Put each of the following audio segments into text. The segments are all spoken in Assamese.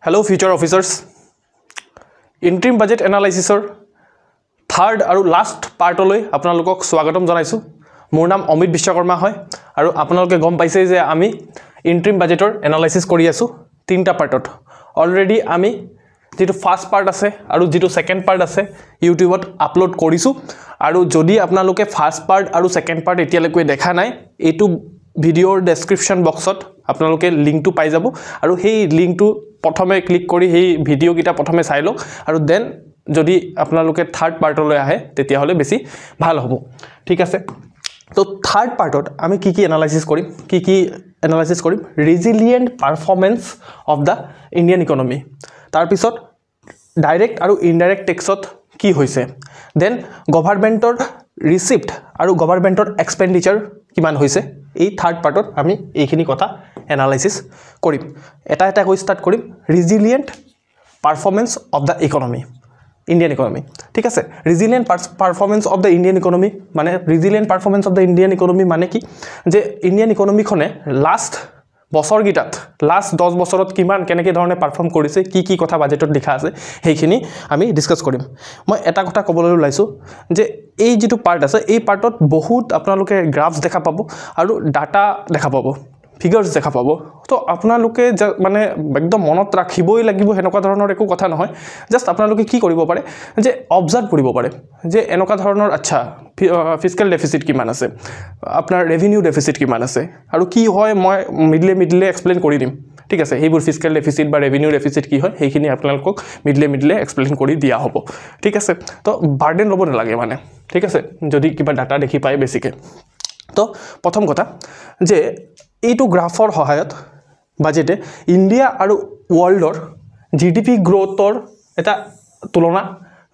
Hello future officers. Interim budget analysis third আৰু last part লৈ আপোনালোকক স্বাগতম জনাইছো মোৰ নাম অমিত বিশ্বকৰ্মা হয় আৰু আপোনালোকে গম পাইছে যে আমি interim budgetor analysis কৰি আছো তিনটা পাৰ্টত অলৰেডি আমি যেটো ফাৰ্স্ট পাৰ্ট আছে আৰু যেটো সেকেন্ড পাৰ্ট আছে ইউটিউবত আপলোড কৰিছো আৰু যদি আপোনালোকে ফাৰ্স্ট পাৰ্ট আৰু সেকেন্ড পাৰ্ট এতিয়ালৈকে দেখা নাই এটো ভিডিওৰ ডেসক্ৰিপচন বক্সত আপোনালোকে লিংকটো পাই যাব আৰু সেই লিংকটো প্ৰথমে ক্লিক কৰি সেই ভিডিও কিটা প্ৰথমে চাই লওক আৰু দেন যদি আপোনালোকে থাৰ্ড পাৰ্টলৈ আহে তেতিয়া হলে বেছি ভাল হ'ব ঠিক আছে তো থাৰ্ড পাৰ্টত আমি কি এনালাইসিস কৰিম resilient performance of the Indian economy তাৰ পিছত ডাইৰেক্ট আৰু ইনডাইৰেক্ট টেক্সত কি হৈছে দেন গভৰ্নমেন্টৰ ৰিসিপ্ট আৰু গভৰ্নমেন্টৰ এক্সপেন্ডিচাৰ কিমান হৈছে এই থাৰ্ড পাৰ্টত আমি এইখিনি কথা এনালাইসিস কৰিম এটা কৈ স্টাৰ্ট কৰিম resilient performance of the economy Indian economy ঠিক আছে resilient performance of the Indian economy মানে resilient performance of the Indian economy মানে কি যে Indian economy খনে লাস্ট বছৰ গিটাত লাস্ট 10 বছৰত কিমান কেনেকে ধৰণে পাৰফৰ্ম কৰিছে কি কথা বাজেটত লিখা আছে সেইখিনি আমি ডিসকাস কৰিম মই এটা কথা ক'বলৈ ওলাইছো যে এই যেটো পাৰ্ট আছে এই পাৰ্টত বহুত আপোনালোকে গ্ৰাফস দেখা পাব আৰু ডাটা দেখা পাব ফিগাৰ্স দেখা পাব তো আপোনালোকে মানে একদম মনত ৰাখিবই লাগিব হেনকা ধৰণৰ একো কথা নহয় জাস্ট আপোনালোকে কি কৰিব পাৰে যে অবজাৰ্ভ কৰিব পাৰে যে এনেকা ধৰণৰ আচ্ছা ফিস্কেল ডেফিসিট কিমান আছে আপোনাৰ ৰেভিনিউ ডেফিসিট কিমান আছে আৰু কি হয় মই মিডলে এক্সপ্লেইন কৰি দিম ঠিক আছে এইবোৰ ফিস্কেল ডেফিসিট বা ৰেভিনিউ ডেফিসিট কি হয় সেইখিনি আপোনালোকক মিডলে এক্সপ্লেইন কৰি দিয়া হ'ব ঠিক আছে তো বাৰ্ডেন ল'ব নালাগে মানে ঠিক আছে যদি কিবা ডাটা দেখি পায় বেছিকে তো প্ৰথম কথা যে এইটো গ্ৰাফৰ সহায়ত বাজেটে ইন্ডিয়া আৰু ওয়াৰ্ল্ডৰ জিডিপি গ্ৰোথৰ এটা তুলনা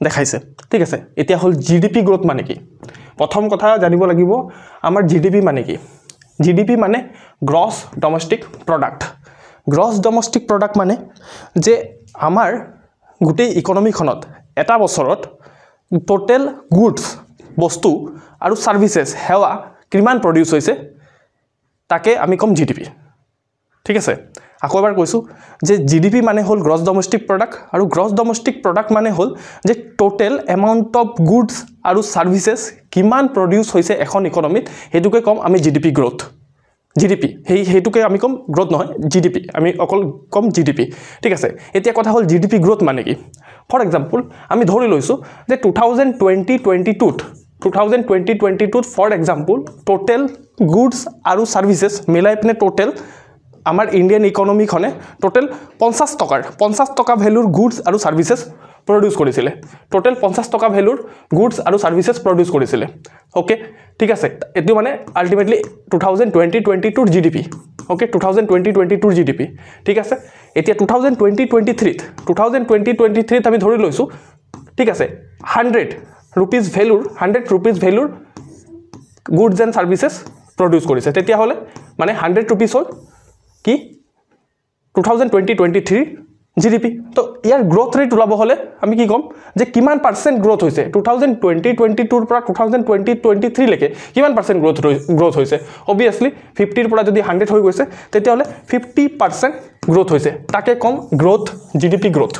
দেখাইছে ঠিক আছে এতিয়া হল জিডিপি গ্ৰোথ মানে কি প্ৰথম কথা জানিব লাগিব আমাৰ জিডিপি মানে কি জিডিপি মানে গ্ৰছ ডমেষ্টিক প্ৰডাক্ট মানে যে আমাৰ গোটেই ইকোনমিখনত এটা বছৰত টোটাল গুডস বস্তু আৰু সাৰ্ভিসেস হেৱা কিমান প্ৰডিউস হৈছে তাকে আমি কম জিডিপি ঠিক আছে আকৌ এবাৰ কৈছো যে জিডিপি মানে হল গ্ৰছ ডমেষ্টিক প্ৰডাক্ট আৰু গ্ৰছ ডমেষ্টিক প্ৰডাক্ট মানে হল যে টোটাল এমাউন্ট অফ গুডস আৰু সাৰ্ভিসেস কিমান প্ৰডিউস হৈছে এখন ইকোনমিত হেতুকে কম আমি জিডিপি গ্ৰোথ জিডিপি হেতুকে আমি কম গ্ৰোথ নহয় জিডিপি আমি অকল কম জিডিপি ঠিক আছে এতিয়া কথা হল জিডিপি গ্ৰোথ মানে কি ফৰ এক্সাম্পল আমি ধৰি লৈছো যে 2020-22 for example total goods আৰু services মিলাই পিনে total আমাৰ ইন্ডিয়ান ইকোনমি খনে total 50 টকা ভ্যালুৰ goods আৰু services produce কৰিছিলে total 50 টকা ভ্যালুৰ goods আৰু services produce কৰিছিলে ওকে ঠিক আছে এটো মানে আলটিমেটলি 2020-22 জিডিপি ওকে 2020-22 জিডিপি ঠিক আছে এতিয়া 2020-23 আমি ধৰি লৈছো ঠিক আছে 100 rupees value goods and services produce কৰিছে তেতিয়া হলে মানে 100 rupees হল কি 2020-23 জিডিপি তো ইয়াৰ গ্ৰোথ ৰেট উলাব হলে আমি কি কম যে কিমান পাৰ্সেন্ট গ্ৰোথ হৈছে 2020-22 পৰা 2020-23 লৈকে কিমান পাৰ্সেন্ট গ্ৰোথ হৈছে obviously 50 ৰ পৰা যদি 100 হৈ গৈছে তেতিয়া হলে 50% গ্ৰোথ হৈছে তাকে কম গ্ৰোথ জিডিপি গ্ৰোথ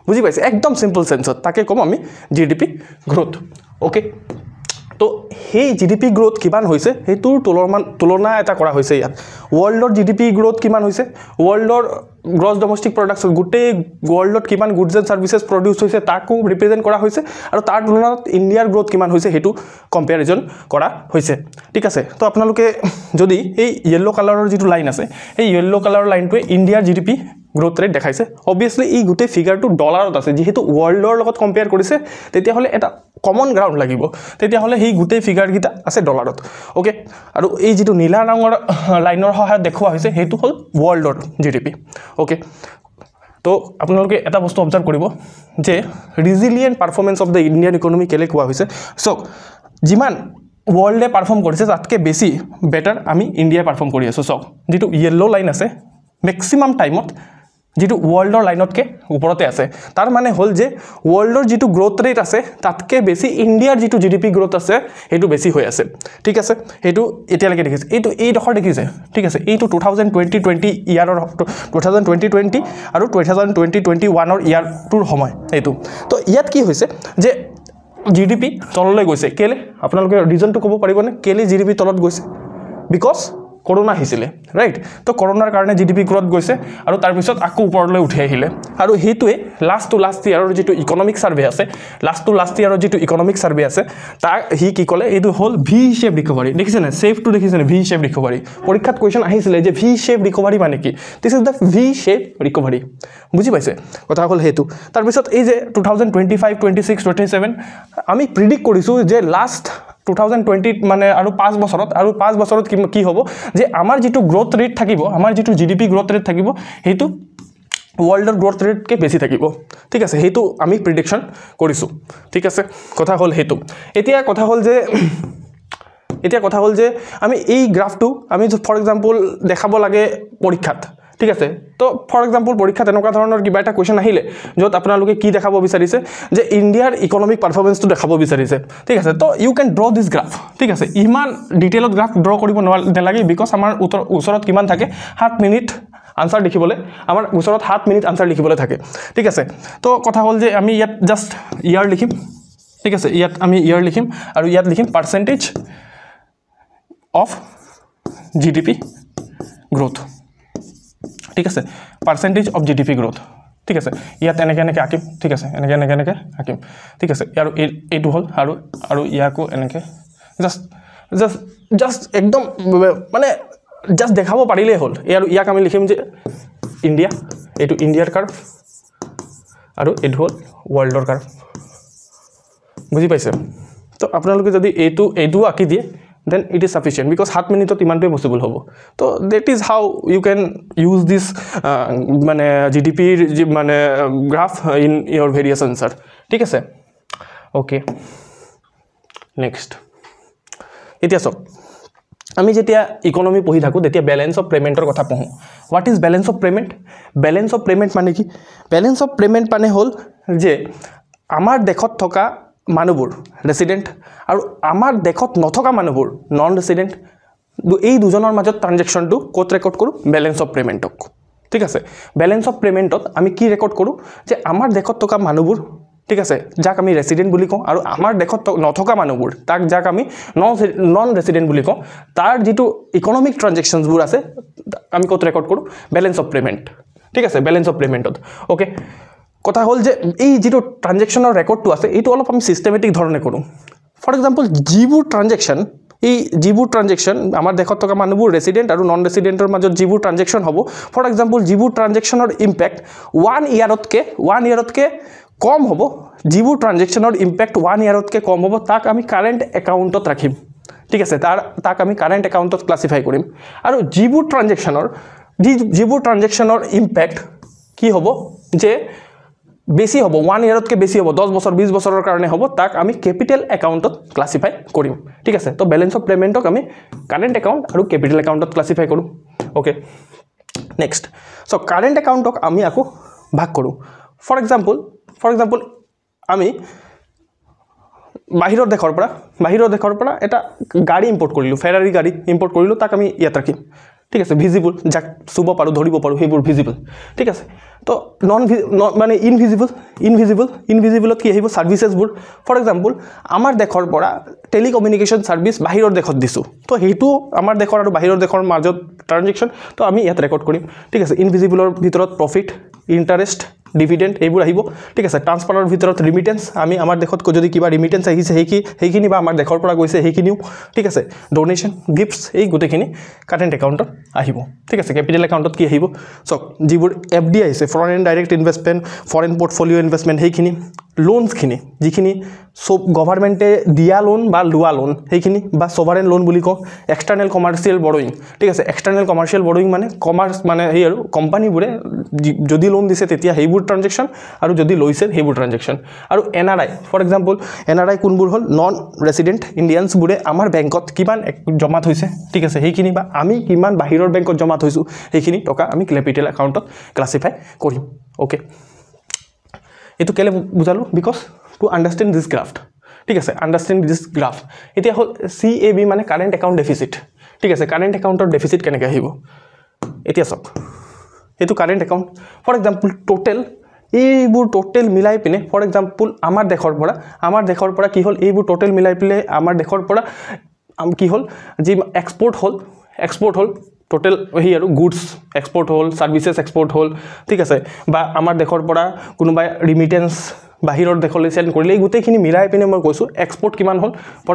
বুজি পাইছে একদম সিম্পল সেন্সত তাকে কম আমি জিডিপি গ্ৰোথ ওকে তো সেই জিডিপি গ্ৰোথ কিমান হৈছে হেতুৰ তুলনা এটা কৰা হৈছে ইয়াত ওয়াৰ্ল্ডৰ জিডিপি গ্ৰোথ কিমান হৈছে ওয়াৰ্ল্ডৰ গ্ৰছ ডমেষ্টিক প্ৰডাক্টছ গোটেই ওয়াৰ্ল্ডত কিমান গুডস এণ্ড সাৰ্ভিসেস প্ৰডিউস হৈছে তাকো ৰিপ্ৰেজেন্ট কৰা হৈছে আৰু তাৰ তুলনাত ইণ্ডিয়াৰ গ্ৰোথ কিমান হৈছে হেতু কম্পেৰিজন কৰা হৈছে ঠিক আছে তো আপোনালোকে যদি এই ইয়েলো কালাৰৰ যেটো লাইন আছে এই ইয়েলো কালাৰৰ লাইনটোৱে ইণ্ডিয়াৰ জিডিপি গ্ৰোথ ৰেট দেখাইছে obviously এই গুটেই ফিগাৰটো ডলাৰত আছে যেহেতু ওয়াৰ্ল্ডৰ লগত কম্পেয়াৰ কৰিছে তেতিয়া হলে এটা কমন গ্ৰাউন্ড লাগিব তেতিয়া হলে এই গুটেই ফিগাৰ গিটা আছে ডলাৰত ওকে আৰু এই যেটো নীলা ৰঙৰ লাইনৰ সহায়ত দেখুৱা হৈছে হেতু হল ওয়াৰ্ল্ডৰ জিডিপি ওকে তো আপোনালোকে এটা বস্তু অবজাৰ্ভ কৰিব যে resilient performance of the Indian economy কেলে কোৱা হৈছে সো যিমান ওয়াৰ্ল্ডে পাৰফৰ্ম কৰিছে তাতকে বেছি বেটাৰ আমি ইন্ডিয়া পাৰফৰ্ম কৰি আছো সো যেটো ইয়েলো লাইন আছে ম্যাক্সিমাম টাইমত যেটো ওয়াৰ্ল্ডৰ লাইনতকে ওপৰতে আছে তাৰ মানে হল যে ওয়াৰ্ল্ডৰ যেটো গ্ৰোথ ৰেট আছে তাতকে বেছি ইন্ডিয়াৰ যেটো জিডিপি গ্ৰোথ আছে হেতু বেছি হৈ আছে ঠিক আছে হেতু এতিয়ালৈকে দেখিছে এই ডখৰ দেখিছে ঠিক আছে এইটো 2020 ইয়াৰৰ 2020 আৰু 2021 ৰ ইয়াৰটোৰ সময় এইটো তো ইয়াত কি হৈছে যে জিডিপি তললৈ গৈছে কেলে আপোনালোকে ৰিজনটো ক'ব পাৰিবনে কেলে জিডিপি তলত গৈছে বিকজ করোনা আহিছিলে রাইট তো করোনার কারণে জিডিপি গ্রোথ গৈছে আর তারপিছত আকো উপরলৈ উঠি আহিলে আর হেতুয়ে লাস্ট টু লাস্ট ইয়াৰৰ যেটো ইকোনমিক সাৰ্ভে আছে লাস্ট টু লাস্ট ইয়াৰৰ যেটো ইকোনমিক সার্ভে আছে তা হি কি কলে এইটো হল ভি শেপ রিকভারি দেখিছে না সেফ টু দেখিছে না ভি শেপ রিকভারি পরীক্ষাত কোয়েশ্চন আহিছিলে যে ভি শেপ রিকভারি মানে কি this is the V shape recovery বুঝি পাইছে কথা হল হেতু তারপিছত এই যে 2025 26 27 আমি প্রেডিক্ট কৰিছো যে লাস্ট 2020 মানে আৰু 5 বছৰত কি হ'ব যে আমাৰ যেটো গ্ৰোথ ৰেট থাকিব আমাৰ যেটো জিডিপি গ্ৰোথ ৰেট থাকিব হেতু ওয়াৰ্ল্ডৰ গ্ৰোথ ৰেট কে বেছি থাকিব ঠিক আছে হেতু আমি প্ৰেডিকচন কৰিছো ঠিক আছে কথা হল হেতু এতিয়া কথা হল যে আমি এই গ্ৰাফটো আমি ফৰ এক্সাম্পল দেখাব লাগে পৰীক্ষাত ঠিক আছে তো ফৰ এক্সাম্পল পৰীক্ষাত এনেকুৱা ধৰণৰ কিবা এটা কোৱেশ্চন আহিলে যত আপোনালোকে কি দেখাব বিচাৰিছে যে ইন্ডিয়াৰ ইকোনমিক পাৰফৰমেন্সটো দেখাব বিচাৰিছে ঠিক আছে তো you can draw this graph ঠিক আছে ইমান ডিটেইলত গ্ৰাফ ড্ৰ কৰিব নালাগে বিকজ আমাৰ ওচৰত কিমান থাকে 7 মিনিট আনসাৰ লিখিবলে আমাৰ ওচৰত 7 মিনিট আনসার লিখিবলে থাকে ঠিক আছে তো কথা হল যে আমি ইয়াত জাস্ট ইয়ার লিখিম ঠিক আছে ইয়াত আমি ইয়ার লিখিম আর ইয়াত লিখিম পার্সেন্টেজ অফ জিডিপি গ্রোথ ঠিক আছে পার্সেন্টেজ অফ জিডিপি গ্রোথ ঠিক আছে ইয়াত এনেকে আঁকিম ঠিক আছে এনেকে আঁকিম ঠিক আছে আৰু এইটো হল আৰু ইয়াকো এনেকে জাস্ট একদম মানে জাস্ট দেখাব পাৰিলে হল আৰু ইয়াক আমি লিখিম যে ইন্ডিয়া এইটো ইন্ডিয়াৰ কাৰ্ভ আৰু এইটো হল ওয়াৰ্ল্ডৰ কাৰ্ভ বুজি পাইছে তো আপোনালোকে যদি এইটো আঁকি দিয়ে then it is sufficient because 7 minute ইমানটোই possible হ'ব তো that is how you can use this মানে GDP মানে graph in your various answer ঠিক আছে ওকে নেক্সট এতিয়া সব আমি যেতিয়া ইকোনমি পঢ়ি থাকো তেতিয়া ব্যালেন্স অফ পেমেন্টৰ কথা পঢ়ো what is balance of payment মানে কি ব্যালেন্স অফ পেমেন্ট মানে হল যে আমাৰ দেশত থকা মানুহবোৰ ৰেসিডেন্ট আৰু আমাৰ দেশত নথকা মানুহবোৰ নন ৰেসিডেন্ট এই দুজনৰ মাজত ট্ৰানজেকশনটো কোত ৰেকৰ্ড কৰো ব্যালেন্স অফ পেমেন্টক ঠিক আছে ব্যালেন্স অফ পেমেন্টত আমি কি ৰেকৰ্ড কৰো যে আমাৰ দেশত থকা মানুহবোৰ ঠিক আছে যাক আমি ৰেসিডেন্ট বুলি কওঁ আৰু আমাৰ দেশত নথকা মানুহবোৰ তাক যাক আমি নন ৰেসিডেন্ট বুলি কওঁ তাৰ যেটো ইকোনমিক ট্ৰানজেকশনছবোৰ আছে আমি কোত ৰেকৰ্ড কৰো ব্যালেন্স অফ পেমেন্ট ঠিক আছে ব্যালেন্স অফ পেমেন্টত ওকে কথা হল যে এই যেটো ট্ৰানজেকশনৰ ৰেকৰ্ডটো আছে এইটো অলপ আমি সিস্টেমেটিক ধৰণে কৰো ফৰ এক্সাম্পল জিবুৰ ট্ৰানজেকশন আমাৰ দেশত থকা মানুহবোৰ ৰেসিডেন্ট আৰু নন ৰেসিডেন্টৰ মাজত জিবুৰ ট্ৰানজেকশন হ'ব ফৰ এক্সাম্পল জিবুৰ ট্ৰানজেকশনৰ ইম্প্যাক্ট 1 ইয়াৰতকে কম হ'ব জিবুৰ ট্ৰানজেকশনৰ ইম্প্যাক্ট 1 ইয়াৰতকে কম হ'ব তাক আমি কাৰেন্ট একাউন্টত ৰাখিম ঠিক আছে তাক আমি কাৰেন্ট একাউন্টত ক্লাসিফাই কৰিম আৰু জিবুৰ ট্ৰানজেকশনৰ ইম্প্যাক্ট কি হ'ব যে বেছি হ'ব 1 ইয়াৰতকে বেছি হ'ব 10 বছৰ 20 বছৰৰ কাৰণে হ'ব তাক আমি ক্যাপিটাল একাউন্টত ক্লাসিফাই কৰিম ঠিক আছে তো ব্যালেন্স অফ পেমেন্টক আমি কাৰেন্ট একাউন্ট আৰু ক্যাপিটাল একাউন্টত ক্লাসিফাই কৰো ওকে নেক্সট সো কাৰেন্ট একাউন্টক আমি আকো ভাগ কৰো ফৰ এক্সাম্পল আমি বাহিৰৰ দেশৰ পৰা এটা গাড়ী ইম্পোৰ্ট কৰিলো ফেৰাৰী গাড়ী ইম্পোৰ্ট কৰিলো তাক আমি ইয়াত ৰাখিম ঠিক আছে ভিজিবল যাক চুব পাৰো ধৰিব পাৰো হেবোৰ ভিজিবল ঠিক আছে তো মানে ইনভিজিবলত কি আহিব সাৰ্ভিসেসবোৰ ফৰ এক্সাম্পল আমাৰ দেশৰ পৰা টেলিকমিউনিকেশন সাৰ্ভিস বাহিৰৰ দেশত দিছো তো হেতু আমাৰ দেশৰ আৰু বাহিৰৰ দেশৰ মাজত ট্ৰানজেকশন তো আমি ইয়াত ৰেকৰ্ড কৰিম ঠিক আছে ইনভিজিবলৰ ভিতৰত প্ৰফিট ইন্টাৰেস্ট ডিভিডেন্ড এইবোৰ আহিব ঠিক আছে ট্ৰান্সফাৰৰ ভিতৰত ৰিমিটেন্স আমি আমাৰ দেশত যদি কিবা ৰিমিটেন্স আহিছে সেইখিনি বা আমাৰ দেশৰ পৰা গৈছে সেইখিনিও ঠিক আছে ডোনেশন গিফটস এই গুটেখিনি কাৰেন্ট একাউন্টত আহিব ঠিক আছে ক্যাপিটাল একাউন্টত কি আহিব সক যিবোৰ এফডি আহিছে foreign direct investment foreign portfolio investment সেইখিনি লোনসখিনি যিখিনি সব গভর্নমেন্টে দিয়া লোন বা লুয়া লোন সেইখিনি বা সভারেন লোন বুলি কওঁ এক্সটার্নাল কমার্শিয়াল বৰোইং ঠিক আছে এক্সটাৰ্নাল কমাৰ্শিয়াল বৰোইং মানে কমাৰ্স মানে হেই আৰু কোম্পানীবোৰে যদি লোন দিছে তেতিয়া হেইবোৰ ট্ৰানজেকশ্যন আৰু যদি লৈছে সেইবোৰ ট্ৰানজেকশ্যন আৰু NRI ফৰ এক্সাম্পল NRI কোনবোৰ হ'ল নন ৰেচিডেণ্ট ইণ্ডিয়ানছবোৰে আমাৰ বেংকত কিমান জমা থৈছে ঠিক আছে সেইখিনি বা আমি কিমান বাহিৰৰ বেংকত জমা থৈছোঁ সেইখিনি টকা আমি কেপিটেল একাউণ্টত ক্লাছিফাই কৰিম ওকে এইটো কেলে বুজালো because to understand this graph ঠিক আছে আণ্ডাৰষ্টেণ্ড দিছ গ্ৰাফ এতিয়া হ'ল CAB মানে কাৰেণ্ট একাউণ্ট ডেফিচিট ঠিক আছে কাৰেণ্ট একাউণ্টৰ ডেফিচিট কেনেকৈ আহিব এতিয়া চাওক এইটো current account for example total এইবোৰ টোটেল মিলাই পিনে ফৰ এক্সাম্পল আমাৰ দেশৰ পৰা কি হ'ল এইবোৰ টোটেল মিলাই পিনে আমাৰ দেশৰ পৰা কি হ'ল যি এক্সপৰ্ট হ'ল টোটেল সেই আৰু গুডছ এক্সপৰ্ট হ'ল ছাৰ্ভিচেছ এক্সপৰ্ট হ'ল ঠিক আছে বা আমাৰ দেশৰ পৰা কোনোবাই ৰিমিটেন্স বাহিৰৰ দেশলৈ সেন্ড কৰিলে এই গোটেইখিনি মিলাই পিনে মই কৈছোঁ এক্সপৰ্ট কিমান হ'ল ফৰ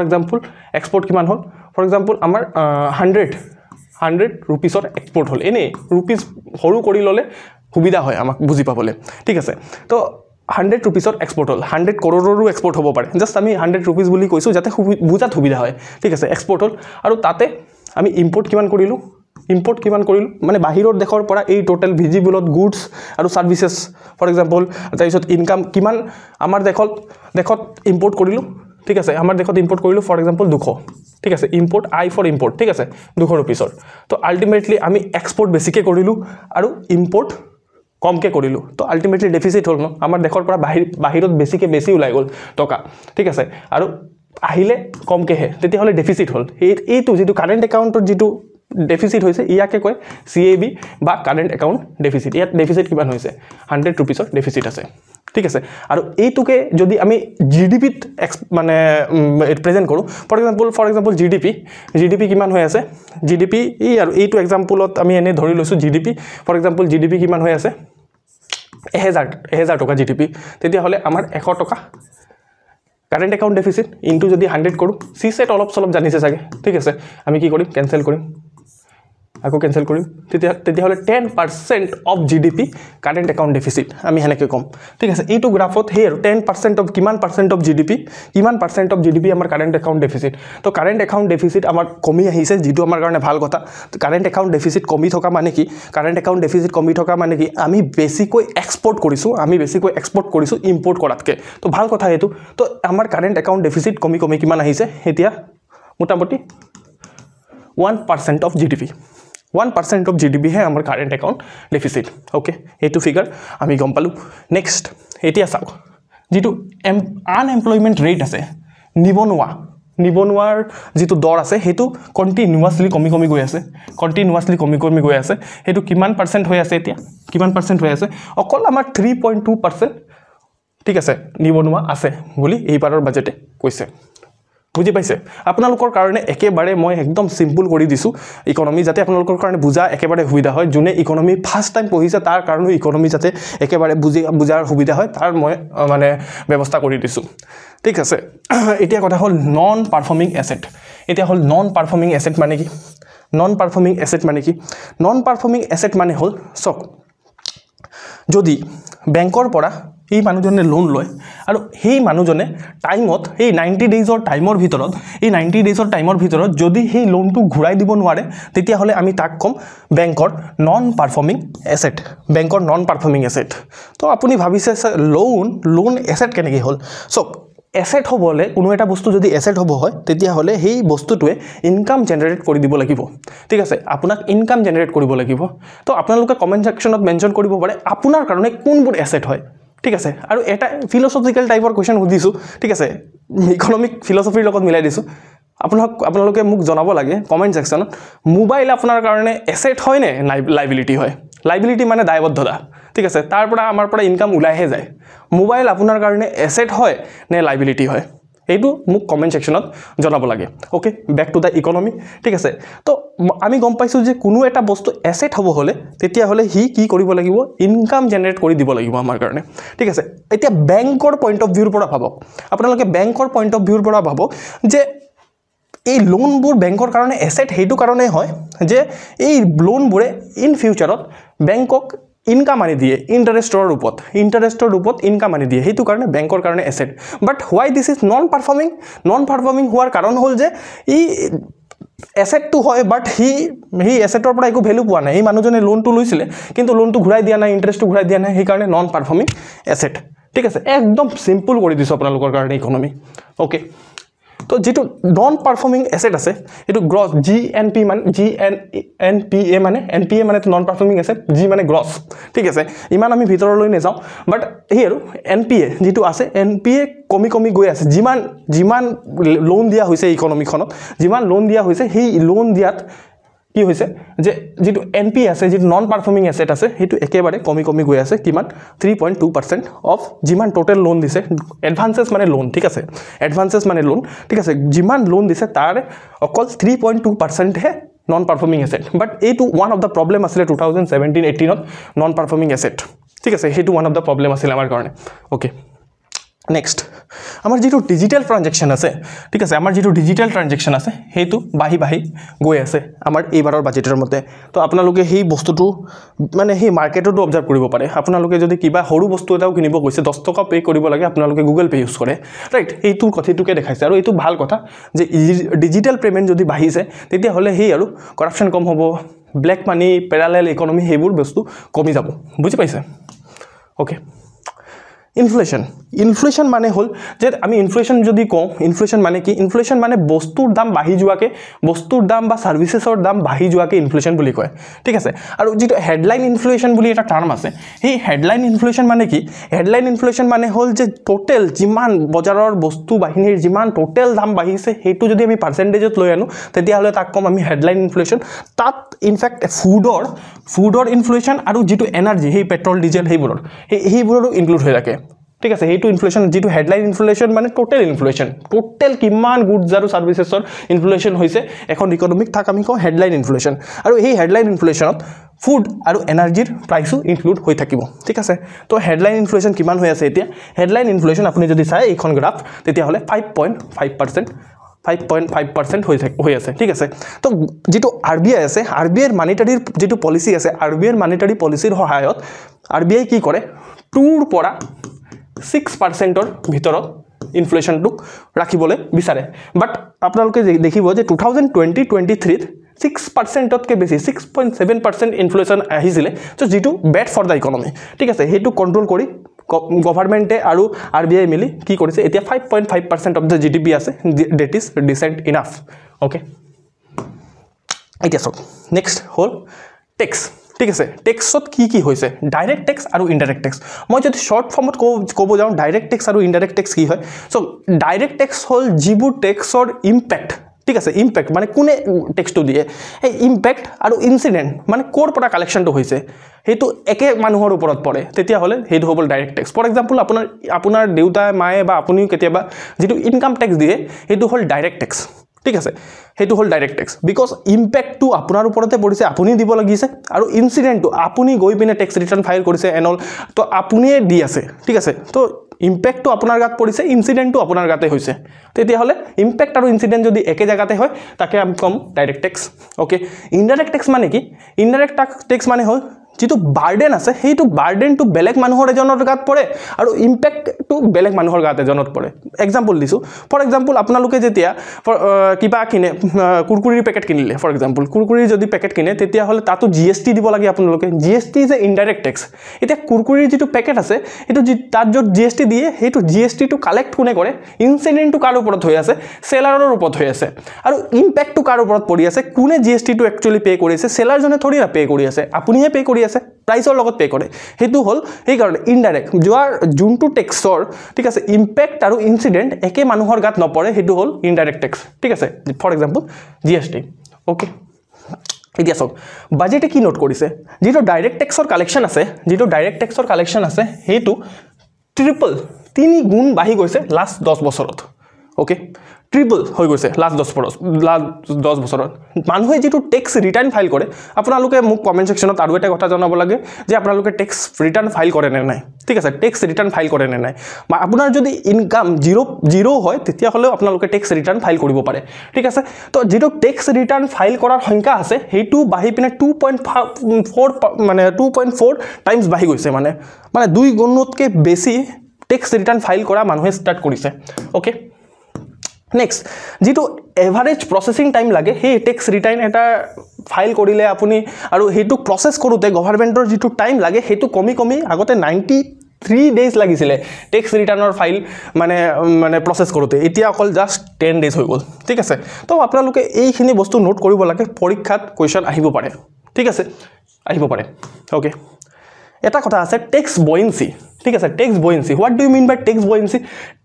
এক্সাম্পল আমাৰ 100 रुपीसर एक्सपोर्ट हल एने रुपीस सरू कर लले सुविधा है आमक बुझी पाबले ठीक है तो 100 रुपीसर एक्सपोर्ट हल 100 करोड़रो एक्सपोर्ट हम पारे जस्ट आम 100 रुपीस बुली कैसो जाते बुझात सुविधा है ठीक है एक्सपोर्ट हल और ताते आम इम्पोर्ट किमान माने बाहिर देशर पर ये टोटल भिजिबुलत गुड्स और सार्विसेस फर एग्जाम्पल तरह इनकाम किमान आमार देखत इम्पोर्ट करिलो ठीक है आमार देखत इम्पोर्ट करिलो फर एग्जाम्पल 200 ठीक है इम्पोर्ट आई फॉर इम्पोर्ट ठीक है 200 रुपीसर तो अल्टिमेटली आम एक्सपोर्ट बेसिके करिलो और इम्पोर्ट कमके करिलो तो अल्टिमेटली डेफिसिट हल न आमार देशर पर बाहिर बेसिके बेसि उलाई गल टका ठीक है और आहिले कमकेहे तेतियाहले डेफिसिट हल एइटु जितु कारेन्ट एकाउन्टर जितु डेफिसिट होइसे इयाके कय CAB बा कारेन्ट एकाउन्ट डेफिसिट इयात डेफिसिट किमान होइसे 100 रुपीसर डेफिसिट আছে ठीक है और এইটুকে যদি আমি GDPত মানে প্রেজেন্ট কৰো ফৰ এক্সাম্পল GDP কিমান হৈ আছে GDP এই আৰু এইটো এক্সাম্পলত আমি এনে ধৰি লৈছো GDP ফর এক্সাম্পল GDP কিমান হৈ আছে 1000 টকা GDP তেতিয়া হলে আমাৰ 100 টকা কাৰেন্ট একাউন্ট डेफिसिट ইনটু যদি 100 কৰো সিসেট অলপ সলপ জানিছে সাগে ঠিক আছে আমি কি কৰিম ক্যান্সেল কৰিম আকৌ ক্যান্সেল কৰিম তেতিয়া হলে 10% of GDP current account deficit আমি হেনেকে কম ঠিক আছে এইটো গ্ৰাফত হে 10% অফ কিমান পাৰ্সেন্ট অফ GDP আমাৰ কাৰেন্ট একাউন্ট डेफिसिट তো কাৰেন্ট একাউন্ট डेफिसिट আমাৰ কমি আহিছে যেটো আমাৰ কাৰণে ভাল কথা কাৰেন্ট একাউন্ট डेफिसिट কমি থকা মানে কি কাৰেন্ট একাউন্ট डेफिसिट কমি থকা মানে কি আমি বেছিকৈ এক্সপোৰ্ট কৰিছো ইম্পোৰ্ট কৰাতকে তো ভাল কথা হেতু তো আমাৰ কারেন্ট একাউন্ট डेफिसिट কমি কিমান আহিছে এতিয়া মোটামুটি 1% অফ GDP 1% of GDP है हमारे कारेंट अकाउंट डेफिसिट ओके ये फिगर आम गम पालू नेक्स्ट एतिया चाওক जी अनएम्प्लयमेंट रेट आसे निबनुवार जी दर आसे हेतु कन्टिन्युअसली कमी गई आसे हेतु किमान परसेंट हो आसे एतिया किमान परसेंट हो आसे अकल आमार 3.2% ठीक है निबनुवा आसे बोली एई पारर बाजेटे কৈছে बुझी पाइसे आपनालोकर कारणे एकेबारे मैं एकदम सिम्पल कर दिसु इकोनॉमी जाते आपनालोकर कारणे बुझा एकेबारे सुविधा है जोने इकोनॉमी फार्स्ट टाइम पढ़िसे तार कारण इकोनॉमी जाते एकेबारे बुझार सुविधा है तार मैं माने व्यवस्था कर दिसु ठीक है एतिया कथा हल नन पारफर्मिंग एसेट एतिया हल नन पारफर्मिंग एसेट माने कि नन पारफर्मिंग एसेट माने हल सक जदि बैंकर परा এই মানুহজনে লোন লয় আৰু সেই মানুহজনে টাইমত এই 90 ডেজৰ টাইমৰ ভিতৰত যদি সেই লোনটো ঘূৰাই দিব নোৱাৰে তেতিয়া হলে আমি তাক কম বেংকৰ নন পারফর্মিং এসেট তো আপুনি ভাবিছে লোন এসেট কেনেকৈ হল সো এসেট হবলে কোনো এটা বস্তু যদি এসেট হব হয় তেতিয়া হলে সেই বস্তুটোৱে ইনকাম জেনাৰেট কৰি দিব লাগিব ঠিক আছে আপোনাক ইনকাম জেনাৰেট কৰিব লাগিব তো আপোনালোকে কমেন্ট সেকশনত মেনশন কৰিব পাৰে আপোনাৰ কাৰণে কোনবোৰ এসেট হয় ठीक है और एटा फिलोसफिकल टाइपर क्वेश्चन सुधिसु ठीक है इकोनॉमिक फिलोसफिर लगत मिलाई दिसु आपनालोके मुक जनाब लागे कमेंट सेक्शन मोबाइल आपनार कारणे एसेट है ने लाइबिलिटी है लाइबिलिटी माने दायबद्धता ठीक है तार परा आमार परा इनकाम उलाइहे जाय मोबाइल आपनार कारणे एसेट है ने लाइबिलिटी है এইটো মুক কমেন্ট সেকশনত জনাব লাগে okay back to the economy ঠিক আছে তো আমি গম পাইছো যে কোনো এটা বস্তু এসেট হ'ব হলে তেতিয়া হলে হি কি কৰিব লাগিব ইনকাম জেনাৰেট কৰি দিব লাগিব আমাৰ কাৰণে ঠিক আছে এতিয়া ব্যাংকৰ পইণ্ট অফ ভিউৰ পৰা ভাবক আপোনালোকে ব্যাংকৰ পইণ্ট অফ ভিউৰ পৰা ভাবক যে এই লোনবোৰ ব্যাংকৰ কাৰণে এসেট হেতু কাৰণে হয় যে এই লোনবোৰে ইন ফিউচাৰত ব্যাংকক इनकाम आनी दिए इंटरेस्टर रूपत इनकाम आनी दिए हेतु कारणे बैंकर कारणे asset but why this is non performing होवार कारण हल जे এছেটটো হয় বাট সি এছেটৰ পৰা একো ভেলু পোৱা নাই এই মানুহজনে লোনটো লৈছিলে কিন্তু লোনটো ঘূৰাই দিয়া নাই ইণ্টাৰেষ্টটো ঘূৰাই দিয়া নাই সেইকাৰণে নন পাৰফৰ্মিং এছেট ঠিক আছে একদম সিম্পল কৰি দিছোঁ আপোনালোকৰ কাৰণে ইকনমি ওকে তো যেটো নন পারফর্মিং এসেট আছে এটো গ্রস জিএনপি মানে জিএনপিএ মানে এনপিএ মানে নন পারফর্মিং এসেট জি মানে গ্রস ঠিক আছে ইমান আমি ভিতৰলৈ নেযাওঁ বাট এই আৰু এনপিএ যেটো আছে এনপিএ কমি কমি গৈ আছে যিমান লোন দিয়া হৈছে ইকনমিখনত যিমান লোন দিয়া হৈছে সেই লোন দিয়াত কি হৈছে যে যেটো এনপি আছে যেটো নন পারফর্মিং এসেট আছে হেতু একেবাৰে কমি কমি গৈ আছে কিমান 3.2% অফ যিমান টোটাল লোন দিছে এডভান্সেস মানে লোন ঠিক আছে এডভান্সেস মানে লোন ঠিক আছে যিমান লোন দিছে তাৰ অকল 3.2% হে নন পারফর্মিং এসেট বাট এইটো ওয়ান অফ দা প্রবলেম আছিল 2017-18 ত নন পারফর্মিং এসেট ঠিক আছে হেতু ওয়ান অফ দা প্রবলেম আছিল আমাৰ কাৰণে ওকে নেক্সট আমাৰ যেটো ডিজিটাল ট্ৰানজেকশন আছে ঠিক আছে আমাৰ যেটো ডিজিটাল ট্ৰানজেকশন আছে হেতু বাহি গৈ আছে আমাৰ এইবাৰৰ বাজেটৰ মতে তো আপোনালোকে সেই বস্তুটো মানে সেই মাৰ্কেটটো অবজাৰ্ভ কৰিব পাৰে আপোনালোকে যদি কিবা সৰু বস্তু এটাও কিনিব গৈছে 10 টকা পে কৰিব লাগে আপোনালোকে গুগল পে ইউজ কৰে ৰাইট এইটো কথাটোকে দেখাইছে আৰু এইটো ভাল কথা যে ডিজিটাল পেমেন্ট যদি বাহিছে তেতিয়া হলে সেই আৰু কৰাপশন কম হ'ব ব্ল্যাক মানি প্যাৰালাল ইকনমি হেবোৰ বস্তু কমি যাব বুজি পাইছে ওকে ইনফ্লেশন মানে হল যে আমি ইনফ্লেশন যদি কওঁ ইনফ্লেশন মানে কি ইনফ্লেশন মানে বস্তুৰ দাম বাঢ়ি যোৱাকে বস্তুৰ দাম বা সাৰ্ভিসেছৰ দাম বাঢ়ি যোৱাকে ইনফ্লেশন বুলি কয় ঠিক আছে আৰু যেটো হেডলাইন ইনফ্লেশন বুলি এটা টাৰ্ম আছে সেই হেডলাইন ইনফ্লেশন মানে কি হেডলাইন ইনফ্লেশন মানে হল যে টোটাল যিমান বজাৰৰ বস্তু বাহিনীৰ যিমান টোটাল দাম বাঢ়িছে হেতু যদি আমি পাৰ্সেন্টেজত লৈ আনো তেতিয়া হলে তাক কম আমি হেডলাইন ইনফ্লেশন তাত ইনফ্যাক্ট ফুডৰ ইনফ্লেশন আৰু যেটো এনাৰ্জি সেই পেট্ৰল ডিজেল হেইবোৰৰো ইনক্লুড হৈ থাকে ঠিক আছে হেতু ইনফ্লেশন যেটো হেডলাইন ইনফ্লেশন মানে টোটাল কিমান গুডস আৰু সাৰ্ভিসেছৰ ইনফ্লেশন হৈছে এখন ইকনমিক থাক আমি কওঁ হেডলাইন ইনফ্লেশন আৰু এই হেডলাইন ইনফ্লেশনত ফুড আৰু এনাৰ্জিৰ প্ৰাইসও ইনক্লুড হৈ থাকিব ঠিক আছে তো হেডলাইন ইনফ্লেশন কিমান হৈ আছে এতিয়া হেডলাইন ইনফ্লেশন আপুনি যদি চাই এইখন গ্ৰাফ তেতিয়া হলে 5.5% হৈ আছে ঠিক আছে তো যেটো আরবিআই আছে আৰবিআইৰ মানিটাৰীৰ যেটো পলিসি আছে আৰবিআইৰ মানিটাৰী পলিসিৰ সহায়ত আৰবিআই কি কৰে 2 পৰা 6% ভিতৰত ইনফ্লেশনটো ৰাখিবলৈ বিচাৰে বাট আপোনালোকে দেখিব যে 2020-23 6% তকৈ বেছি 6.7% ইনফ্লেশন আহিছিলে তো যেটো বেড ফৰ দা ইকনমি ঠিক আছে হেতু কন্ট্ৰোল কৰি গভৰ্নমেন্টে আৰু আৰবিআই মিলি কি কৰিছে এতিয়া 5.5% অফ দা জিডিপি আছে that is dissent enough okay এতিয়া সব নেক্সট হল ট্যাক্স ঠিক আছে ট্যাক্সত কি হৈছে ডাইরেক্ট ট্যাক্স আৰু ইনডাইৰেক্ট ট্যাক্স মই যদি শৰ্ট ফৰ্মত ক'ব যাওঁ ডাইৰেক্ট ট্যাক্স আৰু ইনডাইৰেক্ট ট্যাক্স কি হয় সো ডাইৰেক্ট ট্যাক্স হল যিবোৰ ট্যাক্সৰ ইম্প্যাক্ট ঠিক আছে ইম্প্যাক্ট মানে কোনে ট্যাক্সটো দিয়ে এই ইম্প্যাক্ট আৰু ইনসিডেন্ট মানে কোৰ পৰা কালেকশনটো হৈছে হেতু একে মানুহৰ ওপৰত পৰে তেতিয়া হলে হেতু হ'ব ডাইৰেক্ট ট্যাক্স ফৰ এক্সাম্পল আপোনাৰ দেউতা মায়ে বা আপুনিও কেতিয়াবা যেটো ইনকাম ট্যাক্স দিয়ে হেতু হল ডাইরেক্ট ট্যাক্স ঠিক আছে হেতু হল ডাইরেক্ট ট্যাক্স বিকজ ইম্প্যাক্টটো আপোনাৰ ওপৰতে পৰিছে আপুনি দিব লাগিছে আৰু ইনসিডেন্টটো আপুনি গৈ পিনে ট্যাক্স ৰিটাৰ্ণ ফাইল কৰিছে এনল তো আপুনিয়ে দি আছে ঠিক আছে তো ইম্প্যাক্টটো আপোনাৰ গাত পৰিছে ইনসিডেন্টটো আপোনাৰ গাতে হৈছে তেতিয়া হলে ইম্প্যাক্ট আৰু ইনসিডেন্ট যদি একে জায়গাতে হয় তাকে আমি কম direct tax okay indirect tax মানে কি ইনডাইরেক্ট ট্যাক্স মানে হল যেটো বাৰ্ডেন আছে হেতু বাৰ্ডেনটো বেলেগ মানুহৰ এজনৰ গাত পৰে আৰু ইম্প্যাক্টটো বেলেগ মানুহৰ গাত এজনত পৰে এক্সাম্পল দিছো ফৰ এক্সাম্পল আপোনালোকে যেতিয়া কিবা কিনে কুৰকুৰিৰ পেকেট কিনিলে ফৰ এক্সাম্পল কুৰকুৰিৰ যদি পেকেট কিনে তেতিয়া হলে তাতো জিএসটি দিব লাগে আপোনালোকে GST is a indirect tax এতিয়া কুৰকুৰিৰ যেটো পেকেট আছে হেতু তাত যত জিএসটি দিয়ে হেতু জিএসটি টো কালেক্ট কোনে কৰে ইনসিডেন্টটো কাৰ ওপৰত হৈ আছে সেলাৰৰ ওপৰত হৈ আছে আৰু ইম্প্যাক্টটো কাৰ ওপৰত পৰি আছে কোনে জিএসটি টো একচুয়ালি পে কৰি আছে সেলাৰজনে থৰি না পে কৰি আছে আপুনিহে পে কৰি আছে প্ৰাইসৰ লগত পে কৰে হেতু হল এই কাৰণে ইনডাইৰেক্ট যোৱাৰ জুনটো ট্যাক্সৰ ঠিক আছে ইম্প্যাক্ট আৰু ইনসিডেন্ট একে মানুহৰ গাত নপৰে হেতু হল ইনডাইৰেক্ট ট্যাক্স ঠিক আছে ফৰ এক্সাম্পল জিএসটি ওকে এতিয়া সব বাজেটে কি নোট কৰিছে যেটো ডাইৰেক্ট ট্যাক্সৰ কালেকশন আছে হেতু ট্ৰিপল 3 গুণ বাঢ়ি গৈছে লাষ্ট 10 বছৰত ওকে ট্ৰিপল হৈ গৈছে লাষ্ট 10 বছৰত মানুহে যেটো ট্যাক্স ৰিটাৰ্ণ ফাইল কৰে আপোনালোকে মোক কমেন্ট সেকশনত আৰু এটা কথা জনাব লাগে যে আপোনালোকে ট্যাক্স ৰিটাৰ্ণ ফাইল কৰে নে নাই ঠিক আছে ট্যাক্স ৰিটাৰ্ণ ফাইল কৰে নে নাই আপোনাৰ যদি ইনকাম জিৰো হয় তেতিয়া হলে আপোনালোকে ট্যাক্স ৰিটাৰ্ণ ফাইল কৰিব পাৰে ঠিক আছে তো যেটো ট্যাক্স ৰিটাৰ্ণ ফাইল কৰাৰ সংখ্যা আছে হেতু বাঢ়ি পিনে 2.4 মানে 2.4 টাইমছ বাঢ়ি গৈছে মানে 2 গুণতকৈ বেছি ট্যাক্স ৰিটাৰ্ণ ফাইল কৰা মানুহে ষ্টাৰ্ট কৰিছে ওকে নেক্সট যেটো এভাৰেজ প্ৰসেসিং টাইম লাগে সেই টেক্স ৰিটাৰ্ণ এটা ফাইল কৰিলে আপুনি আৰু হেতু প্ৰসেস কৰোতে গভৰ্নমেন্টৰ যেটো টাইম লাগে হেতু কমি কমি আগতে 93 ডেজ লাগিছিলে টেক্স ৰিটাৰ্ণৰ ফাইল মানে প্ৰসেস কৰোতে এতিয়া অকল জাস্ট 10 ডেজ হৈ গল ঠিক আছে তো আপোনালোকে এইখিনি বস্তু নোট কৰিব লাগে পৰীক্ষাত কোৱেশ্চন আহিব পাৰে ঠিক আছে আহিব পাৰে ওকে এটা কথা আছে টেক্স বয়েন্সি ঠিক আছে tax buoyancy what do you mean by